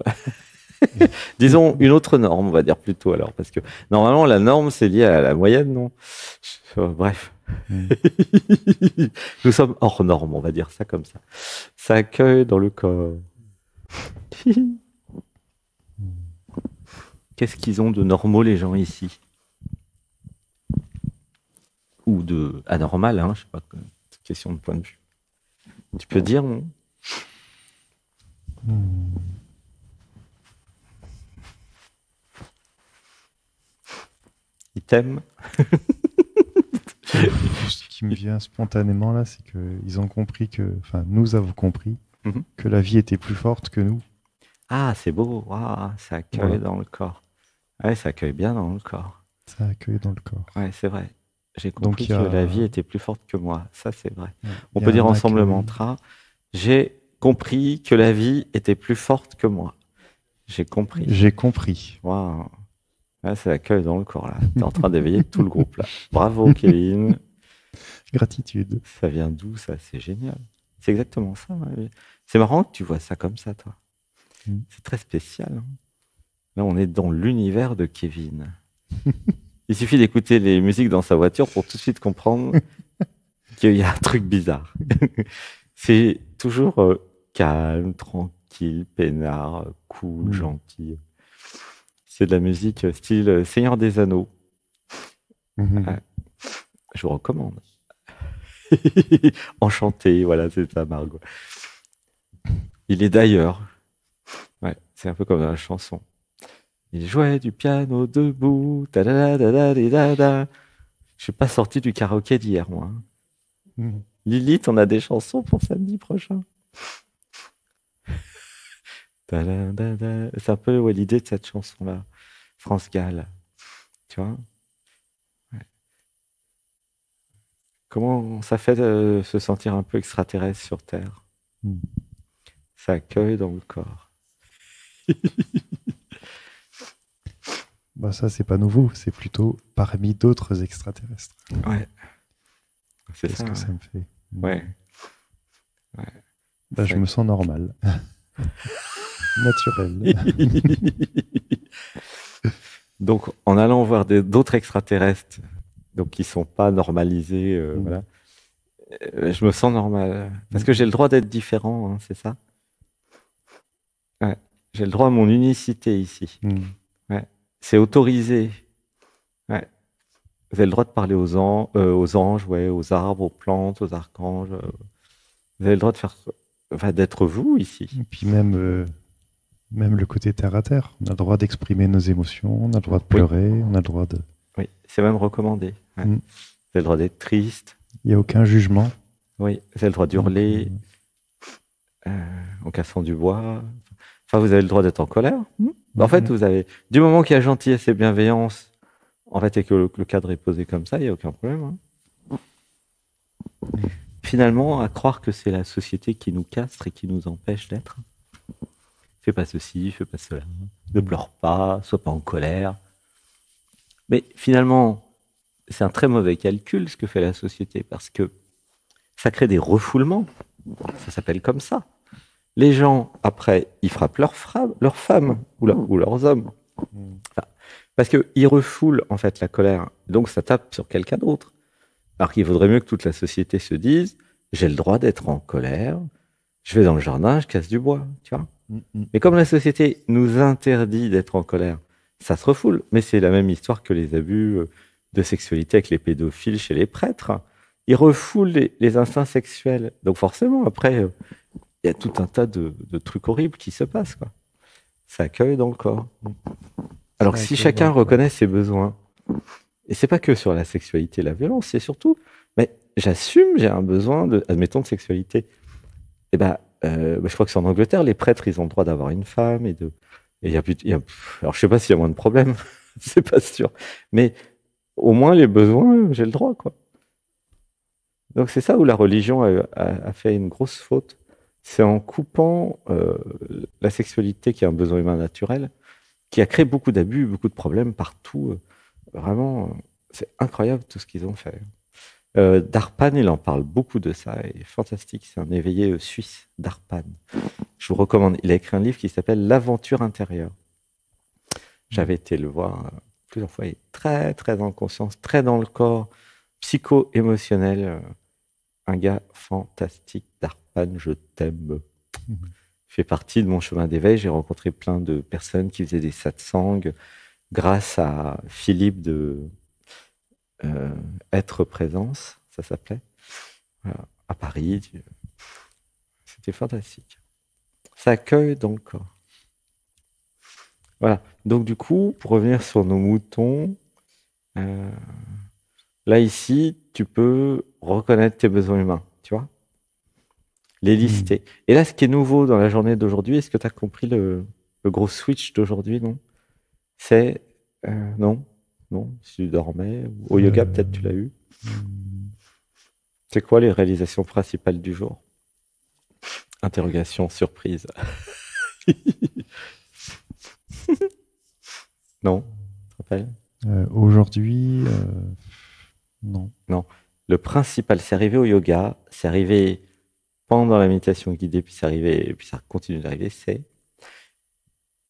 Disons une autre norme, on va dire plutôt alors. Parce que normalement, la norme, c'est lié à la moyenne, non? Bref. Nous sommes hors norme, on va dire ça comme ça. Ça accueille dans le corps. Qu'est-ce qu'ils ont de normaux, les gens ici? Ou de anormal, hein, je sais pas, question de point de vue. Tu peux dire, non? Ils t'aiment? Ce qui me vient spontanément là, c'est qu'ils ont compris nous avons compris que la vie était plus forte que nous. Ah, c'est beau, ça accueille dans le corps. Ouais, ça accueille bien dans le corps. Ça accueille dans le corps. Ouais, c'est vrai. J'ai compris que la vie était plus forte que moi. Ça, c'est vrai. On peut dire ensemble le mantra. J'ai compris que la vie était plus forte que moi. J'ai compris. J'ai compris. Waouh. Là, c'est l'accueil dans le corps, là. T'es en train d'éveiller tout le groupe, là. Bravo, Kevin. Gratitude. Ça vient d'où, ça? C'est génial. C'est exactement ça. Ouais. C'est marrant que tu vois ça comme ça, toi. C'est très spécial. Hein. Là, on est dans l'univers de Kevin. Il suffit d'écouter les musiques dans sa voiture pour tout de suite comprendre qu'il y a un truc bizarre. C'est toujours calme, tranquille, peinard, cool, gentil. C'est de la musique style Seigneur des Anneaux. Je vous recommande. Enchanté, voilà, c'est ça, Margot. Il est d'ailleurs. Ouais, c'est un peu comme dans la chanson. Il jouait du piano debout. Je suis pas sorti du karaoké d'hier, moi. Lilith, on a des chansons pour samedi prochain. C'est un peu l'idée de cette chanson-là. France Gall. Tu vois? Ouais. Comment ça fait de se sentir un peu extraterrestre sur Terre? Ça accueille dans le corps. Ça, c'est pas nouveau. C'est plutôt parmi d'autres extraterrestres. Ouais. C'est ce que ça me fait. Ouais. Je me sens normal. Naturel. Donc, en allant voir d'autres extraterrestres, donc qui sont pas normalisés, voilà, je me sens normal. Parce que j'ai le droit d'être différent, hein, c'est ça? Ouais. J'ai le droit à mon unicité ici. Ouais. C'est autorisé. Ouais. Vous avez le droit de parler aux anges, ouais, aux arbres, aux plantes, aux archanges. Vous avez le droit d'être vous ici. Et puis même le côté terre à terre. On a le droit d'exprimer nos émotions, on a le droit de pleurer, on a le droit de... Oui, c'est même recommandé. Ouais. Vous avez le droit d'être triste. Il n'y a aucun jugement. Oui, vous avez le droit d'hurler en cassant du bois. Enfin, vous avez le droit d'être en colère. En fait, vous avez... Du moment qu'il y a gentillesse et bienveillance, en fait, et que le cadre est posé comme ça, il n'y a aucun problème. Hein. Finalement, à croire que c'est la société qui nous castre et qui nous empêche d'être. Fais pas ceci, fais pas cela. Ne pleure pas, sois pas en colère. Mais finalement, c'est un très mauvais calcul ce que fait la société parce que ça crée des refoulements. Ça s'appelle comme ça. Les gens, après, ils frappent leurs femmes ou leurs hommes. Enfin, parce qu'ils refoulent, en fait, la colère. Donc, ça tape sur quelqu'un d'autre. Alors qu'il vaudrait mieux que toute la société se dise « J'ai le droit d'être en colère. Je vais dans le jardin, je casse du bois. » Tu vois ? Mais comme la société nous interdit d'être en colère, ça se refoule. Mais c'est la même histoire que les abus de sexualité avec les pédophiles chez les prêtres. Ils refoulent les instincts sexuels. Donc, forcément, après... il y a tout un tas de trucs horribles qui se passent, quoi. Ça accueille dans le corps. Alors Ça si accueille chacun dans le corps. reconnaît ses besoins, et c'est pas que sur la sexualité, la violence, c'est surtout, mais j'assume, j'ai un besoin de, admettons, de sexualité. Et je crois que c'est en Angleterre, les prêtres, ils ont le droit d'avoir une femme et il y a plus, alors je sais pas s'il y a moins de problèmes, c'est pas sûr, mais au moins les besoins, j'ai le droit, quoi. Donc c'est ça où la religion a fait une grosse faute, c'est en coupant la sexualité qui est un besoin humain naturel, qui a créé beaucoup d'abus, beaucoup de problèmes partout. Vraiment, c'est incroyable tout ce qu'ils ont fait. Darpan, il en parle beaucoup de ça, il est fantastique, c'est un éveillé suisse, Darpan. Je vous recommande, il a écrit un livre qui s'appelle L'aventure intérieure. J'avais été le voir plusieurs fois, il est très, très en conscience, très dans le corps, psycho-émotionnel. Un gars fantastique, Darpan, je t'aime. Fait partie de mon chemin d'éveil, j'ai rencontré plein de personnes qui faisaient des satsangs grâce à Philippe de Être Présence, ça s'appelait, voilà, à Paris. C'était fantastique. Ça accueille dans le corps. Voilà. Donc du coup, pour revenir sur nos moutons, là ici, tu peux reconnaître tes besoins humains, tu vois, les lister. Et là, ce qui est nouveau dans la journée d'aujourd'hui, est-ce que tu as compris le gros switch d'aujourd'hui, non? C'est non, si tu dormais, au yoga peut-être tu l'as eu. C'est quoi les réalisations principales du jour? Interrogation surprise. Non, tu te rappelles? Aujourd'hui, non. Non. Le principal, c'est arrivé au yoga, c'est arrivé pendant la méditation guidée, puis c'est arrivé, puis ça continue d'arriver, c'est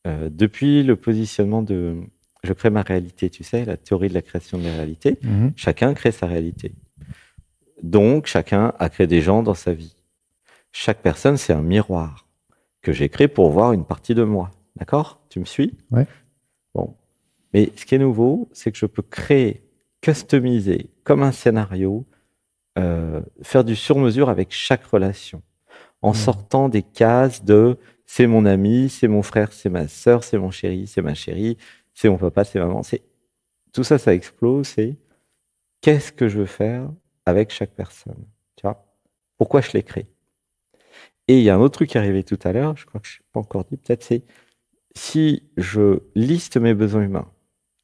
depuis le positionnement de je crée ma réalité, tu sais, la théorie de la création de la réalité, chacun crée sa réalité. Donc, chacun a créé des gens dans sa vie. Chaque personne, c'est un miroir que j'ai créé pour voir une partie de moi. D'accord? Tu me suis? Ouais. Bon. Mais ce qui est nouveau, c'est que je peux créer, customiser, comme un scénario, faire du sur-mesure avec chaque relation, en sortant des cases de c'est mon ami, c'est mon frère, c'est ma sœur, c'est mon chéri, c'est ma chérie, c'est mon papa, c'est maman. Tout ça, ça explose. C'est qu'est-ce que je veux faire avec chaque personne? Tu vois? Pourquoi je l'ai créé? Et il y a un autre truc qui est arrivé tout à l'heure, je crois que je n'ai pas encore dit, peut-être, c'est si je liste mes besoins humains,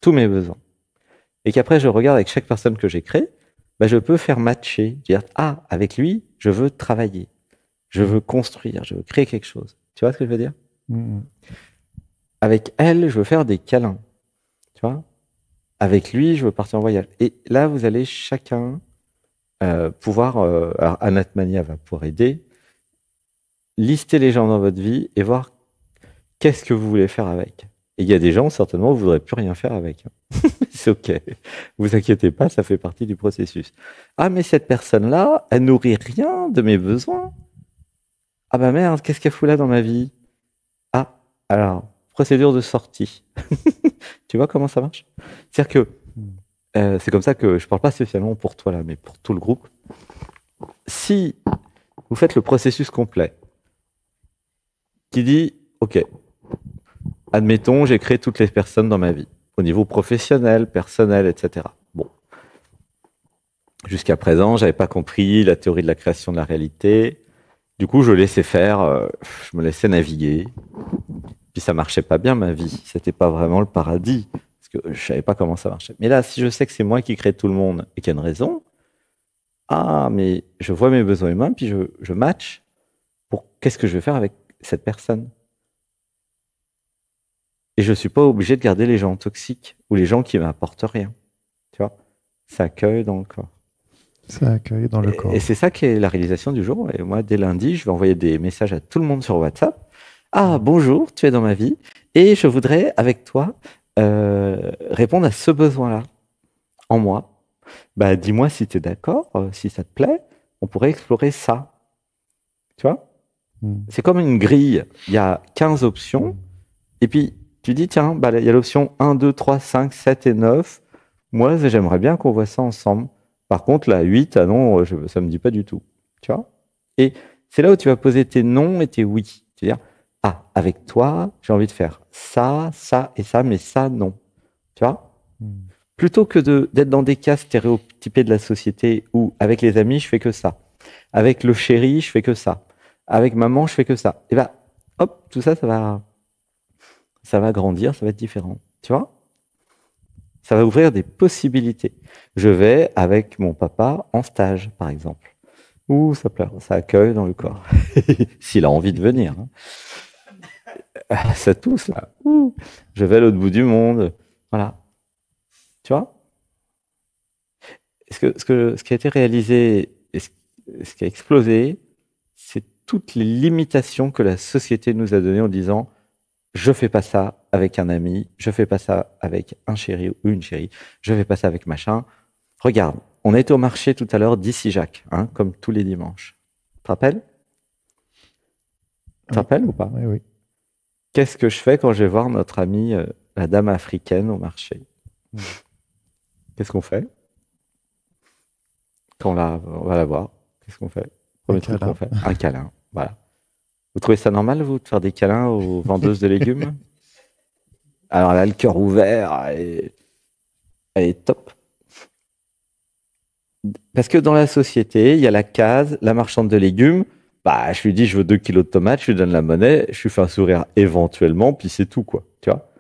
tous mes besoins, et qu'après je regarde avec chaque personne que j'ai créée, je peux faire matcher, dire ah, avec lui, je veux travailler, je veux construire, je veux créer quelque chose. Tu vois ce que je veux dire? Avec elle, je veux faire des câlins. Tu vois? Avec lui, je veux partir en voyage. Et là, vous allez chacun pouvoir, alors Anatmania va pouvoir aider, lister les gens dans votre vie et voir qu'est-ce que vous voulez faire avec. Et il y a des gens, certainement, vous ne voudrez plus rien faire avec. C'est OK. Vous inquiétez pas, ça fait partie du processus. Ah, mais cette personne-là, elle nourrit rien de mes besoins. Ah bah merde, qu'est-ce qu'elle fout là dans ma vie? Ah, alors, procédure de sortie. Tu vois comment ça marche? C'est-à-dire que c'est comme ça que je ne parle pas spécialement pour toi là, mais pour tout le groupe. Si vous faites le processus complet, qui dit, OK, admettons, j'ai créé toutes les personnes dans ma vie, au niveau professionnel, personnel, etc. Bon. Jusqu'à présent, je n'avais pas compris la théorie de la création de la réalité. Du coup, je laissais faire, je me laissais naviguer. Puis ça marchait pas bien, ma vie. C'était pas vraiment le paradis, parce que je savais pas comment ça marchait. Mais là, si je sais que c'est moi qui crée tout le monde et qu'il y a une raison, ah, mais je vois mes besoins humains, puis je match pour qu'est-ce que je vais faire avec cette personne. Et je suis pas obligé de garder les gens toxiques ou les gens qui m'apportent rien. Tu vois, ça accueille dans le corps. Ça accueille dans le corps. Et c'est ça qui est la réalisation du jour. Et moi, dès lundi, je vais envoyer des messages à tout le monde sur WhatsApp. Ah, bonjour, tu es dans ma vie et je voudrais, avec toi, répondre à ce besoin-là en moi. Dis-moi si tu es d'accord, si ça te plaît, on pourrait explorer ça. Tu vois? C'est comme une grille. Il y a 15 options et puis tu dis, tiens, il y a l'option 1, 2, 3, 5, 7 et 9. Moi, j'aimerais bien qu'on voit ça ensemble. Par contre, la 8, ah non, ça me dit pas du tout. Tu vois? Et c'est là où tu vas poser tes non et tes oui. Tu vas dire, ah, avec toi, j'ai envie de faire ça, ça et ça, mais ça, non. Tu vois? Hmm. Plutôt que d'être dans des cas stéréotypés de la société où, avec les amis, je fais que ça. Avec le chéri, je fais que ça. Avec maman, je fais que ça. Et bah, hop, tout ça, ça va grandir, ça va être différent. Tu vois? Ça va ouvrir des possibilités. Je vais avec mon papa en stage, par exemple. Ouh, ça pleure, ça accueille dans le corps. S'il a envie de venir. Hein. Ça tousse, là. Ouh. Je vais à l'autre bout du monde. Voilà. Tu vois? Ce qui a été réalisé et ce qui a explosé, c'est toutes les limitations que la société nous a données en disant je fais pas ça avec un ami, je fais pas ça avec un chéri ou une chérie, je fais pas ça avec machin. Regarde, on a été au marché tout à l'heure d'ici Jacques, hein, comme tous les dimanches. Tu te rappelles? Tu te rappelles ou pas? Oui, oui. Qu'est-ce que je fais quand je vais voir notre amie, la dame africaine au marché? Qu'est-ce qu'on fait? Quand on va la voir, qu'est-ce qu'on fait? Premier truc qu'on fait, un câlin. Voilà. Vous trouvez ça normal, vous, de faire des câlins aux vendeuses de légumes? Alors, elle a le cœur ouvert, elle est top. Parce que dans la société, il y a la case, la marchande de légumes. Bah, je lui dis, je veux 2 kilos de tomates, je lui donne la monnaie, je lui fais un sourire éventuellement, puis c'est tout, quoi. Tu vois?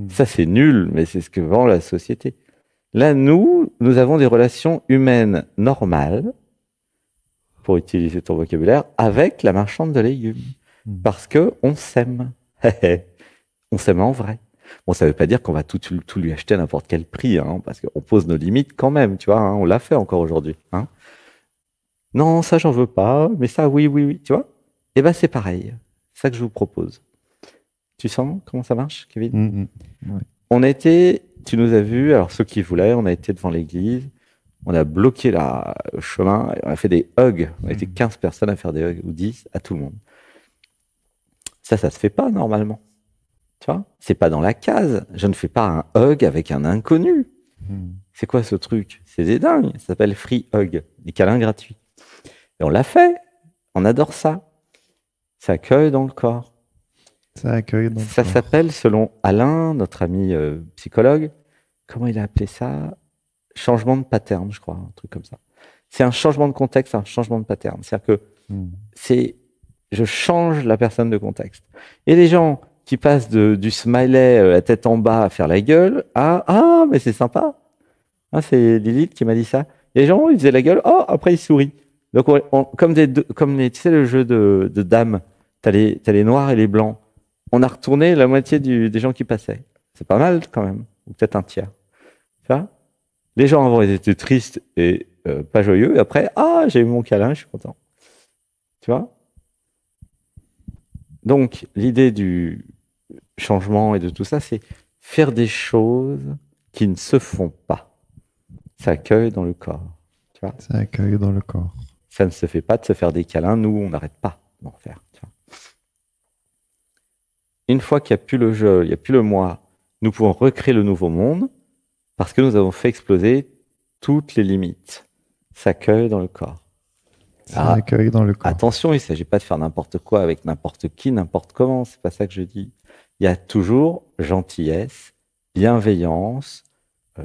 Ça, c'est nul, mais c'est ce que vend la société. Là, nous avons des relations humaines normales, pour utiliser ton vocabulaire, avec la marchande de légumes. Parce que on s'aime. On s'aime en vrai. Bon, ça veut pas dire qu'on va tout lui acheter à n'importe quel prix, hein, parce qu'on pose nos limites quand même, tu vois, hein, on l'a fait encore aujourd'hui. Hein. Non, ça, j'en veux pas, mais ça, oui, oui, oui, tu vois. Eh ben, c'est pareil. C'est ça que je vous propose. Tu sens comment ça marche, Kevin? Ouais. On a été, tu nous as vus, alors ceux qui voulaient, on a été devant l'église, on a bloqué le chemin, on a fait des hugs, on a été 15 personnes à faire des hugs, ou 10, à tout le monde. Ça se fait pas normalement. Tu vois, c'est pas dans la case. Je ne fais pas un hug avec un inconnu. C'est quoi ce truc? C'est des dingues. Ça s'appelle free hug, des câlins gratuits. Et on l'a fait. On adore ça. Ça accueille dans le corps. Ça accueille dans le Ça corps. s'appelle, selon Alain, notre ami psychologue, comment il a appelé ça? Changement de pattern, je crois, un truc comme ça. C'est un changement de contexte, un changement de pattern. C'est-à-dire que je change la personne de contexte. Et les gens qui passent du smiley la tête en bas à faire la gueule ah mais c'est sympa. Hein, c'est Lilith qui m'a dit ça. Les gens ils faisaient la gueule, oh après ils sourient. Donc comme tu sais le jeu de dames, t'as les noirs et les blancs. On a retourné la moitié des gens qui passaient. C'est pas mal quand même, ou peut-être un tiers. Tu vois? Les gens avant ils étaient tristes et pas joyeux. Et après j'ai eu mon câlin, je suis content. Tu vois? Donc, l'idée du changement et de tout ça, c'est faire des choses qui ne se font pas. Ça accueille dans le corps. Tu vois? Ça accueille dans le corps. Ça ne se fait pas de se faire des câlins. Nous, on n'arrête pas d'en faire. Tu vois? Une fois qu'il n'y a plus le jeu, il n'y a plus le moi, nous pouvons recréer le nouveau monde parce que nous avons fait exploser toutes les limites. Ça accueille dans le corps. Ça accueille dans le corps. Attention, il ne s'agit pas de faire n'importe quoi avec n'importe qui, n'importe comment. C'est pas ça que je dis. Il y a toujours gentillesse, bienveillance,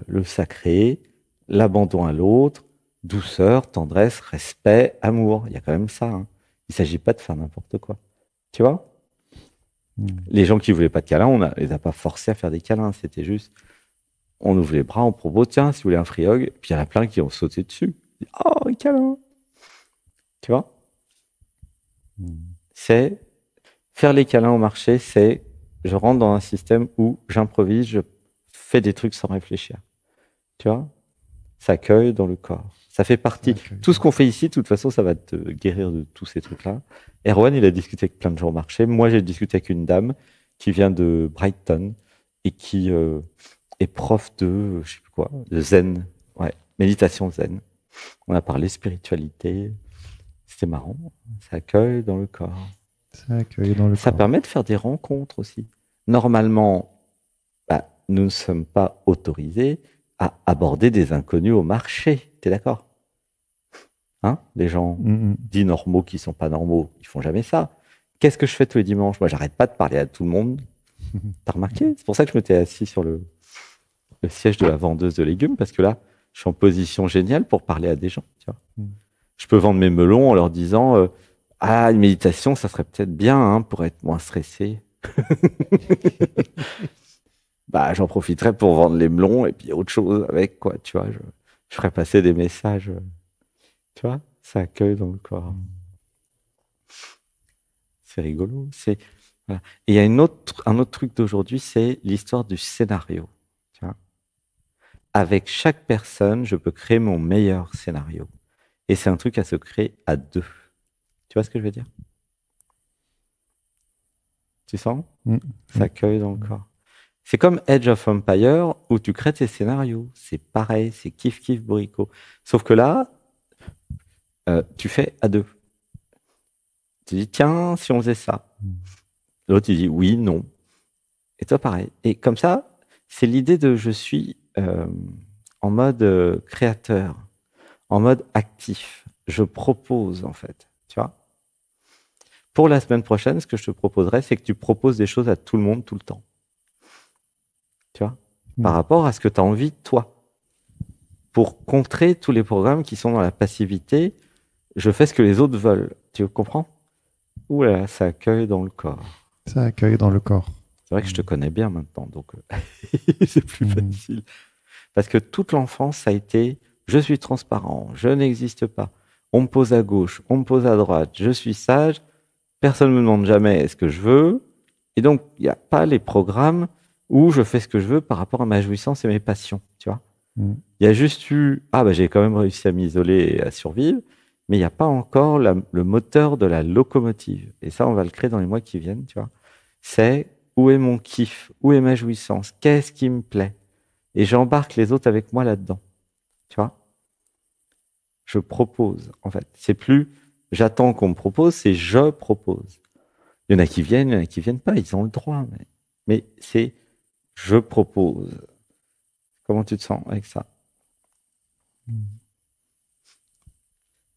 le sacré, l'abandon à l'autre, douceur, tendresse, respect, amour. Il y a quand même ça. Hein. Il ne s'agit pas de faire n'importe quoi. Tu vois? Les gens qui ne voulaient pas de câlins, on ne les a pas forcés à faire des câlins. C'était juste, on ouvre les bras, on propose, tiens, si vous voulez un free hug. Puis il y en a plein qui ont sauté dessus. Oh, un câlin! Tu vois? C'est faire les câlins au marché, c'est je rentre dans un système où j'improvise, je fais des trucs sans réfléchir. Tu vois? Ça accueille dans le corps. Ça fait partie. Tout ce qu'on fait ici, de toute façon, ça va te guérir de tous ces trucs-là. Erwan, il a discuté avec plein de gens au marché. Moi, j'ai discuté avec une dame qui vient de Brighton et qui est prof de, je sais plus quoi, de zen. Ouais, méditation zen. On a parlé spiritualité. C'était marrant. Ça accueille dans le corps. Ça accueille dans le corps. Ça permet de faire des rencontres aussi. Normalement, nous ne sommes pas autorisés à aborder des inconnus au marché. T'es d'accord? Hein? Les gens dits normaux qui sont pas normaux, ils font jamais ça. Qu'est-ce que je fais tous les dimanches? Moi, j'arrête pas de parler à tout le monde. T'as remarqué? C'est pour ça que je m'étais assis sur le siège de la vendeuse de légumes, parce que là, je suis en position géniale pour parler à des gens. Tu vois. Mm. Je peux vendre mes melons en leur disant ah, une méditation, ça serait peut-être bien hein, pour être moins stressé. Bah, j'en profiterais pour vendre les melons et puis autre chose avec, quoi. Tu vois, je ferais passer des messages. Tu vois, ça accueille dans le corps. C'est rigolo. Voilà. Et il y a un autre truc d'aujourd'hui, c'est l'histoire du scénario. Tu vois. Avec chaque personne, je peux créer mon meilleur scénario. Et c'est un truc à se créer à deux. Tu vois ce que je veux dire? Tu sens? Ça accueille dans le corps. C'est comme Age of Empire où tu crées tes scénarios. C'est pareil, c'est kiff kiff bourricot. Sauf que là, tu fais à deux. Tu dis tiens, si on faisait ça. L'autre il dit oui, non. Et toi pareil. Et comme ça, c'est l'idée de je suis en mode créateur, en mode actif. Je propose en fait. Tu vois? Pour la semaine prochaine, ce que je te proposerais, c'est que tu proposes des choses à tout le monde tout le temps. Tu vois, par rapport à ce que tu as envie, toi. Pour contrer tous les programmes qui sont dans la passivité, je fais ce que les autres veulent. Tu comprends? Ouh là, ça accueille dans le corps. Ça accueille dans le corps. C'est vrai que je te connais bien maintenant, donc c'est plus facile. Parce que toute l'enfance, ça a été je suis transparent, je n'existe pas. On me pose à gauche, on me pose à droite, je suis sage, personne ne me demande jamais est-ce que je veux. Et donc, il n'y a pas les programmes où je fais ce que je veux par rapport à ma jouissance et mes passions, tu vois. Il y a juste eu, j'ai quand même réussi à m'isoler et à survivre, mais il n'y a pas encore le moteur de la locomotive. Et ça, on va le créer dans les mois qui viennent, tu vois. C'est où est mon kiff, où est ma jouissance, qu'est-ce qui me plaît. Et j'embarque les autres avec moi là-dedans, tu vois. Je propose, en fait. C'est plus j'attends qu'on me propose, c'est je propose. Il y en a qui viennent, il y en a qui viennent pas, ils ont le droit. Mais c'est je propose. Comment tu te sens avec ça?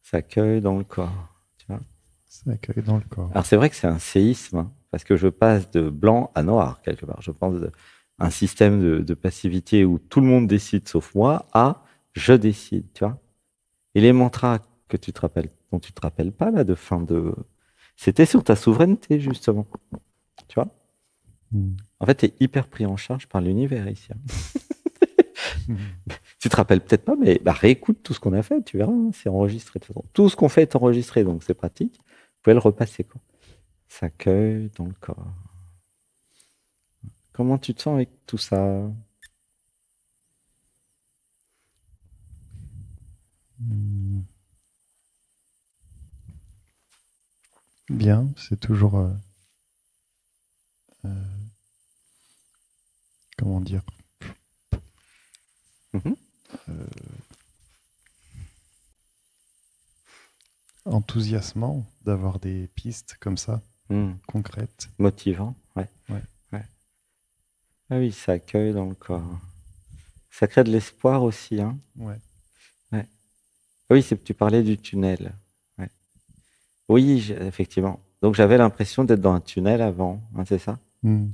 Ça accueille dans le corps, tu vois. Ça accueille dans le corps. Alors c'est vrai que c'est un séisme, hein, parce que je passe de blanc à noir, quelque part. Je pense un système de passivité où tout le monde décide sauf moi, à je décide, tu vois. Et les mantras que tu te rappelles, dont tu te rappelles pas, là, de fin de... C'était sur ta souveraineté, justement. Tu vois. En fait, tu es hyper pris en charge par l'univers ici. Hein. Tu te rappelles peut-être pas, mais réécoute tout ce qu'on a fait, tu verras, hein, c'est enregistré de toute façon. Tout ce qu'on fait est enregistré, donc c'est pratique. Vous pouvez le repasser, quoi. Ça accueille dans le corps. Comment tu te sens avec tout ça? Bien, c'est toujours... comment dire? Enthousiasmant d'avoir des pistes comme ça, concrètes. Motivant, ouais. Ah oui, ça accueille dans le corps. Ça crée de l'espoir aussi, hein. Ouais. Ah oui, tu parlais du tunnel. Ouais. Oui, effectivement. Donc j'avais l'impression d'être dans un tunnel avant, hein, c'est ça? Ouais.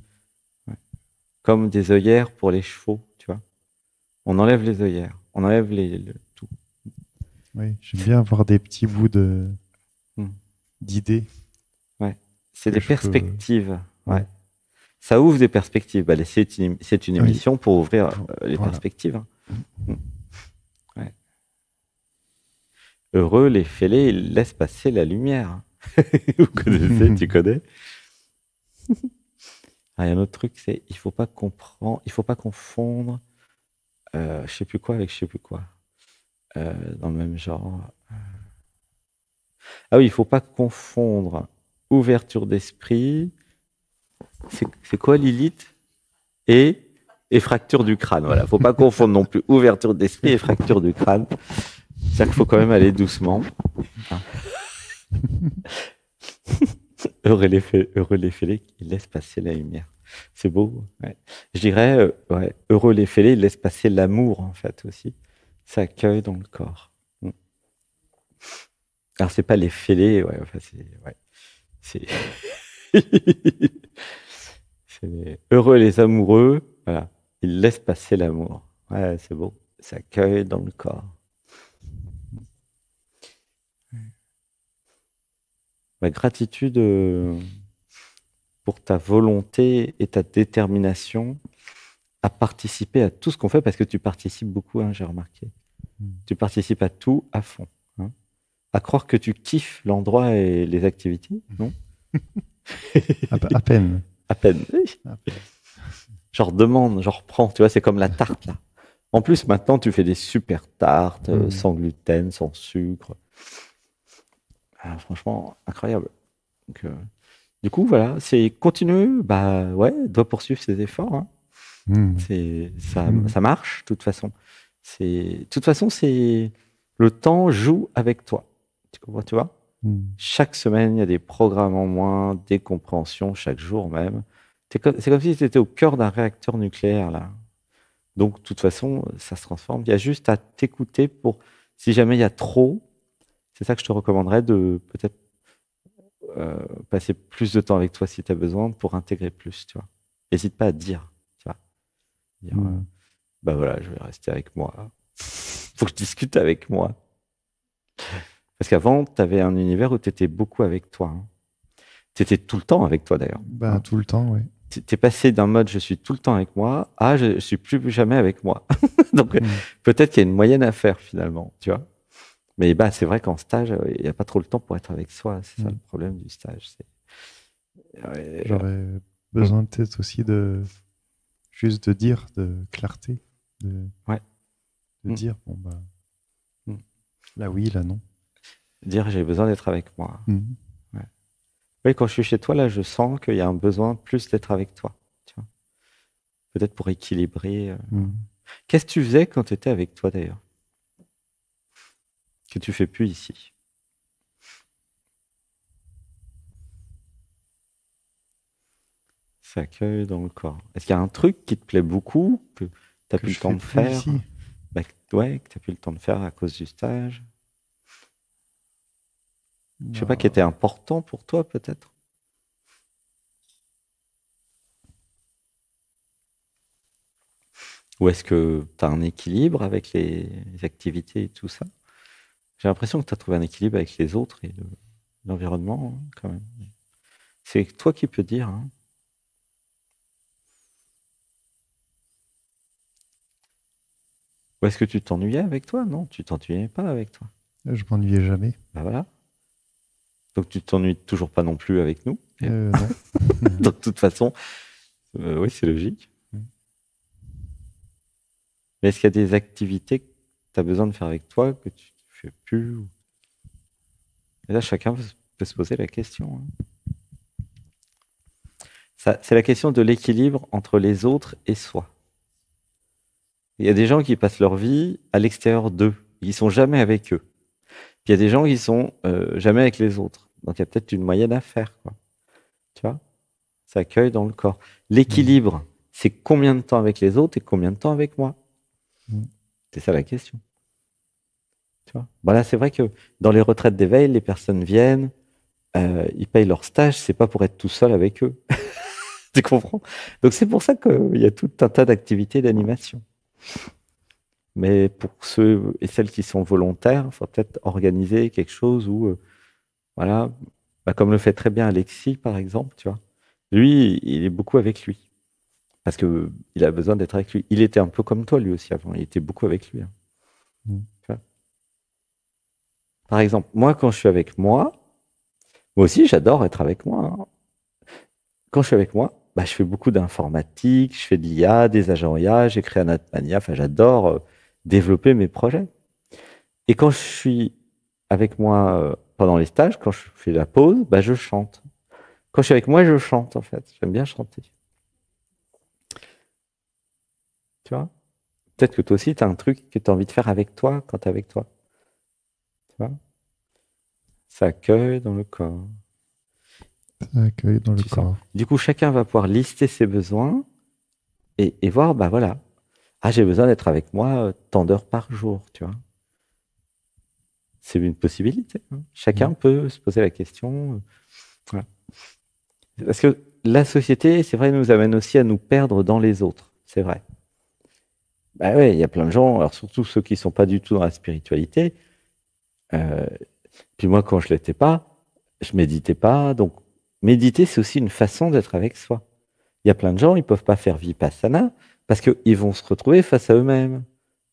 Comme des œillères pour les chevaux, tu vois. On enlève les œillères, on enlève tout. Oui, j'aime bien avoir des petits bouts d'idées. Ouais. C'est des perspectives. Ouais. Ça ouvre des perspectives. C'est une émission pour ouvrir les perspectives. Hein. Ouais. Heureux les fêlés, ils laissent passer la lumière. Vous connaissez, tu connais? Il y a un autre truc, c'est il faut pas confondre je sais plus quoi avec je sais plus quoi. Dans le même genre. Ah oui, il faut pas confondre ouverture d'esprit. C'est quoi Lilith? Et fracture du crâne. Voilà, faut pas confondre non plus ouverture d'esprit et fracture du crâne. C'est-à-dire qu'il faut quand même aller doucement. Heureux les fêlés, ils laissent passer la lumière. C'est beau. Ouais. Je dirais, heureux les fêlés, ils laissent passer l'amour, en fait, aussi. Ça accueille dans le corps. Alors, c'est pas les fêlés, C'est heureux les amoureux, voilà. Ils laissent passer l'amour. Ouais, c'est beau. Ça accueille dans le corps. Ma gratitude pour ta volonté et ta détermination à participer à tout ce qu'on fait, parce que tu participes beaucoup, hein, j'ai remarqué. Tu participes à tout à fond. Hein. À croire que tu kiffes l'endroit et les activités, non? À peine. À peine. À peine. Genre demande, genre prends, tu vois, c'est comme la tarte là. En plus, maintenant, tu fais des super tartes sans gluten, sans sucre. Ah, franchement, incroyable. Donc, du coup, voilà, c'est continue, bah ouais, doit poursuivre ses efforts. Hein. Ça marche, de toute façon. De toute façon, c'est le temps joue avec toi. Tu comprends, tu vois? Chaque semaine, il y a des programmes en moins, des compréhensions, chaque jour même. C'est comme si tu étais au cœur d'un réacteur nucléaire, là. Donc, de toute façon, ça se transforme. Il y a juste à t'écouter pour, si jamais il y a trop, c'est ça que je te recommanderais de peut-être passer plus de temps avec toi si tu as besoin pour intégrer plus, tu vois. N'hésite pas à dire, tu vois. Dire, bah voilà, je vais rester avec moi. Faut que je discute avec moi. Parce qu'avant, tu avais un univers où tu étais beaucoup avec toi. Hein. Tu étais tout le temps avec toi d'ailleurs. Bah, hein. tout le temps, oui. Tu es passé d'un mode je suis tout le temps avec moi à je suis plus jamais avec moi. Donc peut-être qu'il y a une moyenne à faire finalement, tu vois. Mais bah, c'est vrai qu'en stage, il n'y a pas trop le temps pour être avec soi. C'est ça le problème du stage. J'aurais besoin peut-être aussi juste de dire, de clarté, de dire, bon bah, là oui, là non. Dire j'ai besoin d'être avec moi. Ouais. Oui, quand je suis chez toi, là, je sens qu'il y a un besoin plus d'être avec toi. Tu vois. Peut-être pour équilibrer. Qu'est-ce que tu faisais quand tu étais avec toi d'ailleurs? Que tu fais plus ici? Ça accueille dans le corps. Est-ce qu'il y a un truc qui te plaît beaucoup, que tu n'as plus le temps de faire ici. Bah, ouais, que tu n'as plus le temps de faire à cause du stage. Je sais pas, qui était important pour toi peut-être? Ou est-ce que tu as un équilibre avec les activités et tout ça? J'ai l'impression que tu as trouvé un équilibre avec les autres et l'environnement, hein, quand même. C'est toi qui peux dire. Hein. Ou est-ce que tu t'ennuyais avec toi? Non, tu t'ennuyais pas avec toi. Je m'ennuyais jamais. Bah voilà. Donc tu t'ennuies toujours pas non plus avec nous. Non. Donc de toute façon, oui, c'est logique. Mais est-ce qu'il y a des activités que tu as besoin de faire avec toi que tu ne fais plus? Et là, chacun peut se poser la question. Hein. C'est la question de l'équilibre entre les autres et soi. Il y a des gens qui passent leur vie à l'extérieur d'eux. Ils sont jamais avec eux. Puis il y a des gens qui sont jamais avec les autres. Donc il y a peut-être une moyenne à faire. Quoi. Tu vois? Ça accueille dans le corps. L'équilibre, c'est combien de temps avec les autres et combien de temps avec moi? C'est ça la question. Tu vois? Bon, là, c'est vrai que dans les retraites d'éveil, les personnes viennent, ils payent leur stage, c'est pas pour être tout seul avec eux. Tu comprends? Donc c'est pour ça qu'il y a tout un tas d'activités d'animation. Mais pour ceux et celles qui sont volontaires, il faut peut-être organiser quelque chose où, voilà, bah, comme le fait très bien Alexis, par exemple, tu vois. Lui, il est beaucoup avec lui. Parce qu'il a besoin d'être avec lui. Il était un peu comme toi, lui aussi, avant. Il était beaucoup avec lui. Hein. Tu vois. Par exemple, moi, quand je suis avec moi aussi, j'adore être avec moi. Hein. Quand je suis avec moi, bah, je fais beaucoup d'informatique, je fais de l'IA, des agents IA, j'écris un Atmania, enfin, j'adore développer mes projets. Et quand je suis avec moi pendant les stages, quand je fais la pause, bah, je chante. Quand je suis avec moi, je chante, en fait. J'aime bien chanter. Tu vois? Peut-être que toi aussi, tu as un truc que tu as envie de faire avec toi quand tu es avec toi. Tu vois? Ça accueille dans le corps. Ça accueille dans le corps. Du coup, chacun va pouvoir lister ses besoins et voir, bah voilà. Ah, j'ai besoin d'être avec moi tant d'heures par jour, tu vois. C'est une possibilité. Hein. Chacun peut se poser la question. Voilà. Parce que la société, c'est vrai, nous amène aussi à nous perdre dans les autres. C'est vrai. Bah ouais, il y a plein de gens, alors surtout ceux qui sont pas du tout dans la spiritualité. euh, Puis moi, quand je l'étais pas, je méditais pas. Donc, méditer, c'est aussi une façon d'être avec soi. Il y a plein de gens, ils peuvent pas faire vipassana parce qu'ils vont se retrouver face à eux-mêmes.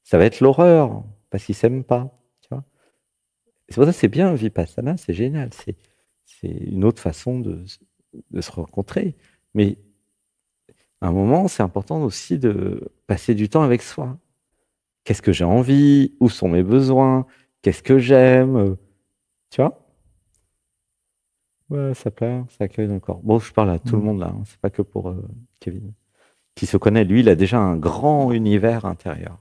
Ça va être l'horreur parce qu'ils s'aiment pas. Tu vois. C'est pour ça que c'est bien vipassana, c'est génial. C'est une autre façon de se rencontrer. Mais à un moment, c'est important aussi de passer du temps avec soi. Qu'est-ce que j'ai envie? Où sont mes besoins? Qu'est-ce que j'aime? Tu vois? Ouais, ça plaît, ça accueille dans le corps. Bon, je parle à tout le monde là, hein, c'est pas que pour Kevin. Qui se connaît, lui, il a déjà un grand univers intérieur.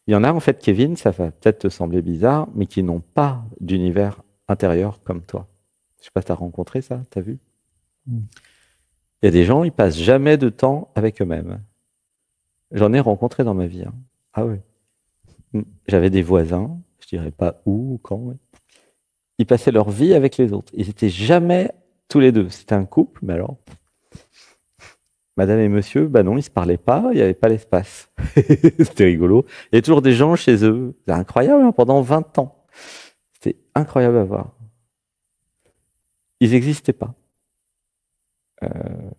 Il y en a en fait, Kevin, ça va peut-être te sembler bizarre, mais qui n'ont pas d'univers intérieur comme toi. Je sais pas si tu as rencontré ça, tu as vu? Il y a des gens, ils passent jamais de temps avec eux-mêmes. J'en ai rencontré dans ma vie. Hein. Ah ouais. J'avais des voisins, je dirais pas où ou quand. Ouais. Ils passaient leur vie avec les autres. Ils étaient jamais tous les deux. C'était un couple, mais alors, madame et monsieur, bah non, ils se parlaient pas, il n'y avait pas l'espace. C'était rigolo. Il y a toujours des gens chez eux. C'est incroyable, hein, pendant 20 ans. C'était incroyable à voir. Ils n'existaient pas. Euh,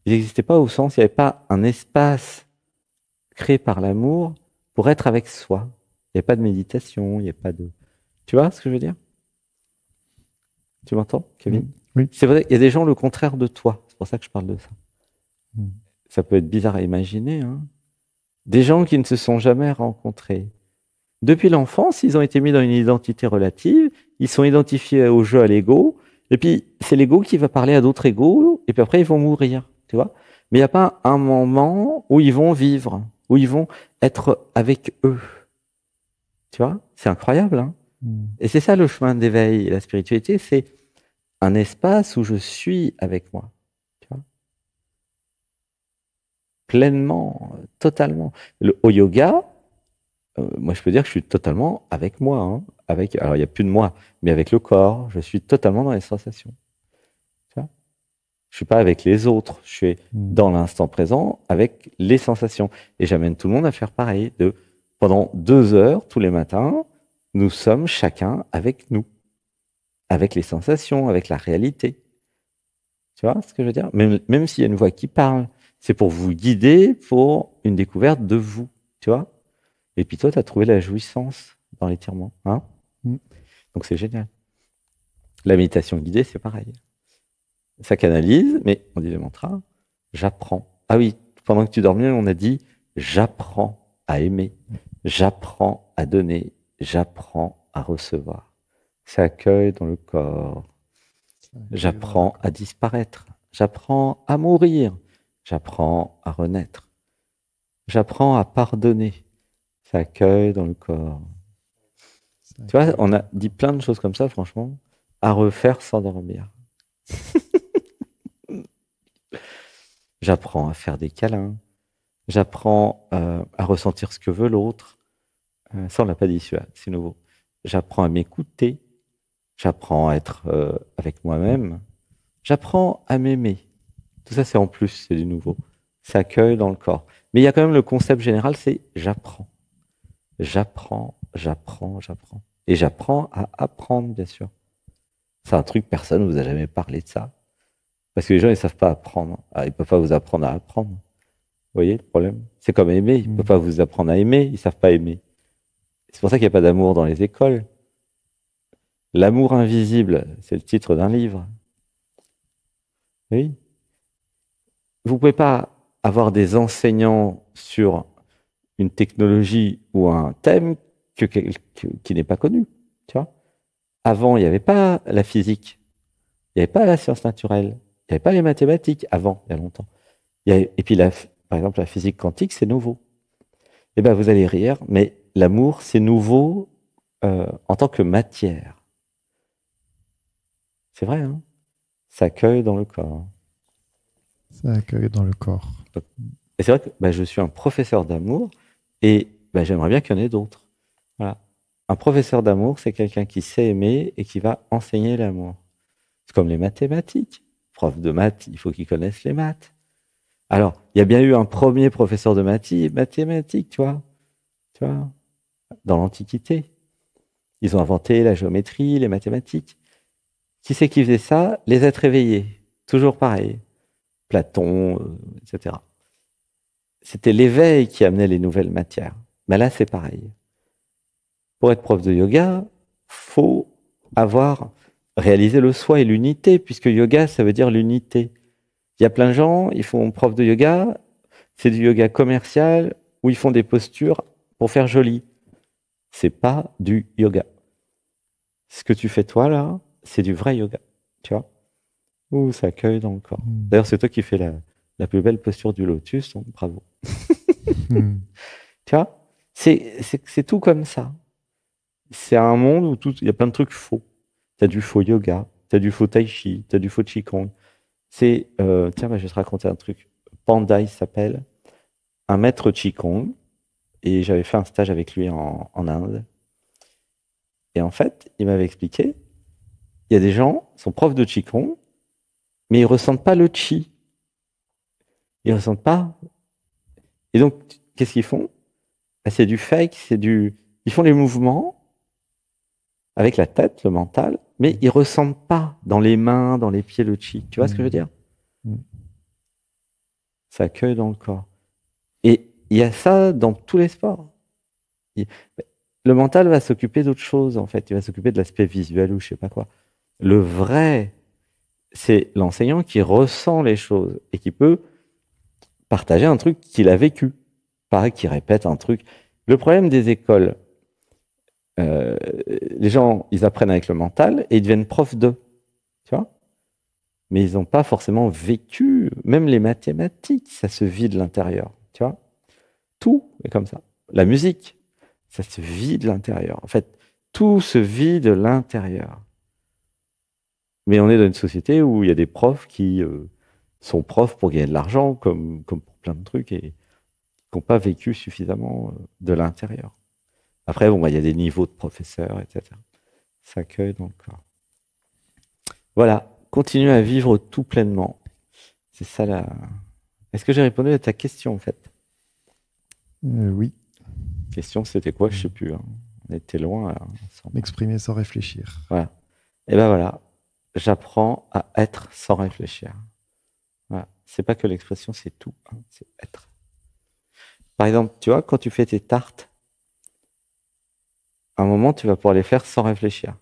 Ils n'existaient pas au sens, il n'y avait pas un espace créé par l'amour pour être avec soi. Il n'y avait pas de méditation, il n'y a pas de... Tu vois ce que je veux dire? Tu m'entends, Kevin? Oui. C'est vrai, il y a des gens le contraire de toi. C'est pour ça que je parle de ça. Ça peut être bizarre à imaginer. Hein. Des gens qui ne se sont jamais rencontrés. Depuis l'enfance, ils ont été mis dans une identité relative. Ils sont identifiés au jeu, à l'ego. Et puis, c'est l'ego qui va parler à d'autres égos. Et puis après, ils vont mourir. Tu vois? Mais il n'y a pas un moment où ils vont vivre, où ils vont être avec eux. Tu vois? C'est incroyable. Hein. Et c'est ça le chemin d'éveil. Et la spiritualité, c'est un espace où je suis avec moi. Tu vois? Pleinement, totalement. Au yoga, moi je peux dire que je suis totalement avec moi. Hein, alors il n'y a plus de moi, mais avec le corps, je suis totalement dans les sensations. Tu vois? Je ne suis pas avec les autres, je suis dans l'instant présent avec les sensations. Et j'amène tout le monde à faire pareil. Pendant 2 heures, tous les matins, nous sommes chacun avec nous, avec les sensations, avec la réalité. Tu vois ce que je veux dire? Même s'il y a une voix qui parle, c'est pour vous guider pour une découverte de vous. Tu vois? Et puis toi, tu as trouvé la jouissance dans l'étirement. Hein? Donc c'est génial. La méditation guidée, c'est pareil. Ça canalise, mais on dit les mantras, j'apprends. Ah oui, pendant que tu dormais, on a dit j'apprends à aimer, j'apprends à donner, j'apprends à recevoir. Ça accueille dans le corps. J'apprends à disparaître, j'apprends à mourir, j'apprends à renaître, j'apprends à pardonner. Ça accueille dans le corps. Tu vois, on a dit plein de choses comme ça, franchement, à refaire sans dormir. J'apprends à faire des câlins, j'apprends à ressentir ce que veut l'autre. Ça, on l'a pas dit, celui-là, c'est nouveau. J'apprends à m'écouter, j'apprends à être avec moi-même, j'apprends à m'aimer. Tout ça, c'est en plus, c'est du nouveau. Ça accueille dans le corps. Mais il y a quand même le concept général, c'est j'apprends. J'apprends, j'apprends, j'apprends. Et j'apprends à apprendre, bien sûr. C'est un truc, personne ne vous a jamais parlé de ça. Parce que les gens, ils ne savent pas apprendre. Ils ne peuvent pas vous apprendre à apprendre. Vous voyez le problème? C'est comme aimer. Ils ne peuvent pas vous apprendre à aimer. Ils ne savent pas aimer. C'est pour ça qu'il n'y a pas d'amour dans les écoles. L'amour invisible, c'est le titre d'un livre. Oui. Vous ne pouvez pas avoir des enseignants sur une technologie ou un thème qui n'est pas connu. Tu vois? Avant, il n'y avait pas la physique. Il n'y avait pas la science naturelle. Il n'y avait pas les mathématiques avant, il y a longtemps. Et puis, par exemple, la physique quantique, c'est nouveau. Eh bien, vous allez rire, mais l'amour, c'est nouveau en tant que matière. C'est vrai, hein? Ça accueille dans le corps. Ça accueille dans le corps. Et c'est vrai que je suis un professeur d'amour et j'aimerais bien qu'il y en ait d'autres. Voilà. Un professeur d'amour, c'est quelqu'un qui sait aimer et qui va enseigner l'amour. C'est comme les mathématiques. prof de maths, il faut qu'il connaisse les maths. Alors, il y a bien eu un premier professeur de mathématiques, tu vois, dans l'Antiquité. Ils ont inventé la géométrie, les mathématiques. Qui c'est qui faisait ça? Les êtres éveillés. Toujours pareil. Platon, etc. C'était l'éveil qui amenait les nouvelles matières. Mais là, c'est pareil. Pour être prof de yoga, faut avoir réalisé le soi et l'unité, puisque yoga, ça veut dire l'unité. Il y a plein de gens, ils font prof de yoga, c'est du yoga commercial, où ils font des postures pour faire joli. C'est pas du yoga. Ce que tu fais toi, là, c'est du vrai yoga. Tu vois? Ouh, ça accueille dans le corps. D'ailleurs, c'est toi qui fais la plus belle posture du lotus, donc bravo. Tu vois? C'est tout comme ça. C'est un monde où il y a plein de trucs faux. Tu as du faux yoga, tu as du faux tai chi, tu as du faux qigong. Tiens, je vais te raconter un truc. Panda, il s'appelle, un maître qigong, et j'avais fait un stage avec lui en Inde. Et en fait, il m'avait expliqué, il y a des gens, ils sont profs de qigong, mais ils ressentent pas le chi. Ils ressentent pas. Et donc, qu'est-ce qu'ils font? C'est du fake, ils font les mouvements avec la tête, le mental, mais ils ressentent pas dans les mains, dans les pieds le chi. Tu vois ce que je veux dire? Ça accueille dans le corps. Et il y a ça dans tous les sports. Le mental va s'occuper d'autre chose, en fait. Il va s'occuper de l'aspect visuel ou je sais pas quoi. Le vrai, c'est l'enseignant qui ressent les choses et qui peut partager un truc qu'il a vécu. Pareil, qui répète un truc. Le problème des écoles, les gens, ils apprennent avec le mental et ils deviennent profs d'eux. Tu vois? Mais ils n'ont pas forcément vécu, même les mathématiques, ça se vit de l'intérieur. Tu vois? Tout est comme ça. La musique, ça se vit de l'intérieur. En fait, tout se vit de l'intérieur. Mais on est dans une société où il y a des profs qui sont profs pour gagner de l'argent, comme pour plein de trucs, et qui n'ont pas vécu suffisamment de l'intérieur. Après, bon, il y a des niveaux de professeurs, etc. Ça accueille donc. Voilà, continue à vivre tout pleinement. C'est ça la. Est-ce que j'ai répondu à ta question en fait? Oui. Question, c'était quoi? Je sais plus. Hein. On était loin. M'exprimer sans réfléchir. Voilà. Et ben voilà, j'apprends à être sans réfléchir. Voilà. C'est pas que l'expression, c'est tout. Hein. C'est être. Par exemple, tu vois, quand tu fais tes tartes, à un moment, tu vas pouvoir les faire sans réfléchir.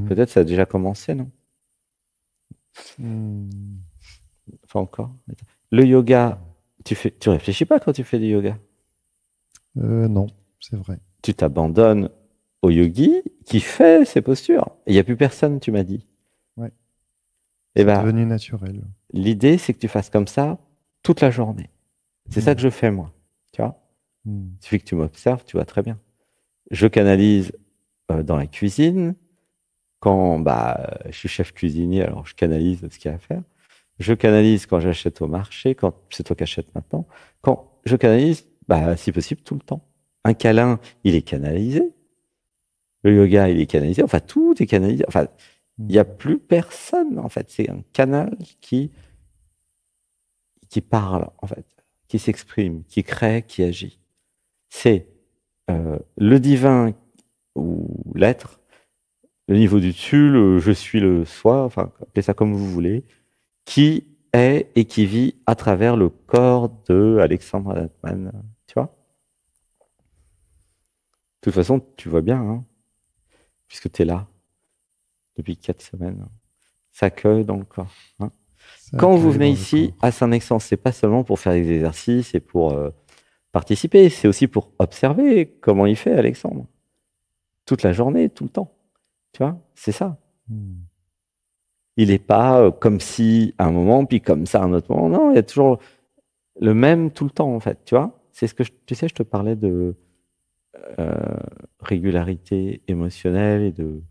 Peut-être ça a déjà commencé, non? Pas encore. Le yoga, tu réfléchis pas quand tu fais du yoga? Non, c'est vrai. Tu t'abandonnes au yogi qui fait ses postures. Il n'y a plus personne, tu m'as dit. Ouais. C'est devenu naturel. L'idée, c'est que tu fasses comme ça toute la journée. C'est ça que je fais, moi. Tu vois? Il suffit que tu m'observes, tu vois très bien. Je canalise dans la cuisine. Quand je suis chef cuisinier, alors je canalise ce qu'il y a à faire. Je canalise quand j'achète au marché, quand c'est toi qui achètes maintenant. Quand je canalise, si possible, tout le temps. Un câlin, il est canalisé. Le yoga, il est canalisé. Enfin, tout est canalisé. Enfin, il n'y a plus personne, en fait. C'est un canal qui parle, en fait, qui s'exprime, qui crée, qui agit. C'est le divin ou l'être, le niveau du dessus, le je suis le soi, enfin, appelez ça comme vous voulez, qui est et qui vit à travers le corps de Alexandre Adatman. Tu vois? De toute façon, tu vois bien, hein, puisque tu es là depuis 4 semaines. Ça accueille dans le corps. Hein. Quand vous venez ici à Saint-Nexence, c'est pas seulement pour faire des exercices et pour participer, c'est aussi pour observer comment il fait Alexandre. Toute la journée, tout le temps. Tu vois? C'est ça. Il n'est pas comme si à un moment, puis comme ça à un autre moment. Non, il y a toujours le même tout le temps, en fait. Tu vois? C'est ce que tu sais, je te parlais de régularité émotionnelle et de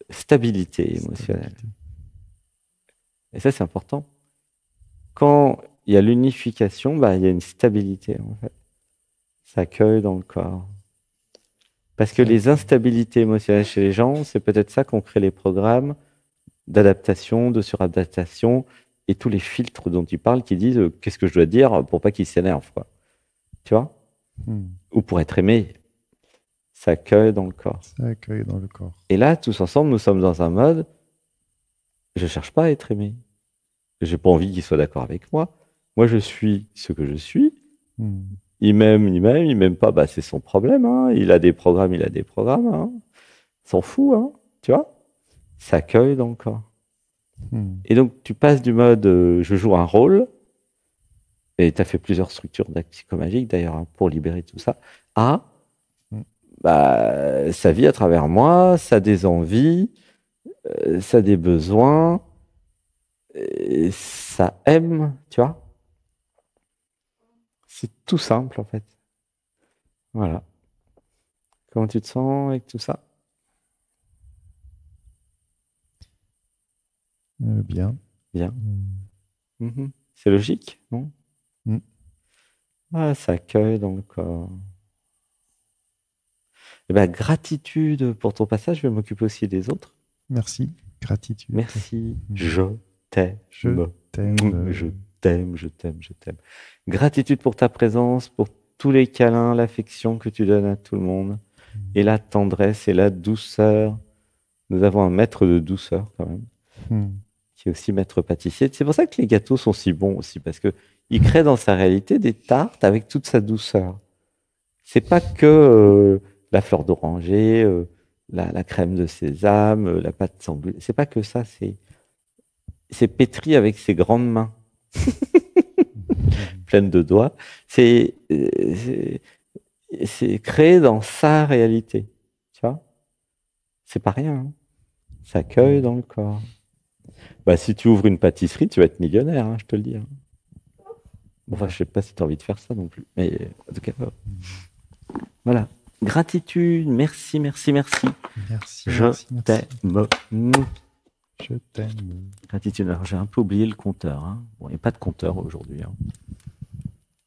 stabilité émotionnelle. Et ça, c'est important. Quand il y a l'unification, il y a une stabilité, en fait. Ça accueille dans le corps. Parce que les instabilités émotionnelles chez les gens, c'est peut-être ça qu'on crée les programmes d'adaptation, de suradaptation, et tous les filtres dont tu parles qui disent qu'est-ce que je dois dire pour pas qu'il s'énerve, quoi. Tu vois? Ou pour être aimé. Ça accueille dans le corps. Ça accueille dans le corps. Et là, tous ensemble, nous sommes dans un mode, je cherche pas à être aimé. J'ai pas envie qu'il soit d'accord avec moi. Moi, je suis ce que je suis. Il m'aime, il m'aime pas, bah, c'est son problème. Hein. Il a des programmes, hein. S'en fout, hein. Tu vois? Ça accueille dans le corps. Et donc, tu passes du mode je joue un rôle, et tu as fait plusieurs structures d'actes psychomagiques d'ailleurs hein, pour libérer tout ça, à bah, ça vit à travers moi, ça a des envies, ça a des besoins, et ça aime, tu vois. C'est tout simple en fait. Voilà. Comment tu te sens avec tout ça? Bien. Bien. C'est logique, non? Ah, ça accueille dans le corps. Eh ben, gratitude pour ton passage, je vais m'occuper aussi des autres. Merci, gratitude. Merci, je t'aime. Je t'aime. Je t'aime, je t'aime, je t'aime. Gratitude pour ta présence, pour tous les câlins, l'affection que tu donnes à tout le monde, et la tendresse et la douceur. Nous avons un maître de douceur quand même, qui est aussi maître pâtissier. C'est pour ça que les gâteaux sont si bons aussi, parce que il crée dans sa réalité des tartes avec toute sa douceur. C'est pas que la fleur d'oranger, la crème de sésame, la pâte semblée. C'est pas que ça, c'est pétri avec ses grandes mains, pleines de doigts. C'est créé dans sa réalité, tu vois. C'est pas rien. Hein. Ça accueille dans le corps. Bah, si tu ouvres une pâtisserie, tu vas être millionnaire, hein, je te le dis. Hein. Enfin, je sais pas si tu as envie de faire ça non plus, mais en tout cas, voilà. Gratitude, merci, merci, merci. Merci. Je t'aime. Je t'aime. Gratitude. Alors, j'ai un peu oublié le compteur. Hein. Bon, il n'y a pas de compteur aujourd'hui. Hein.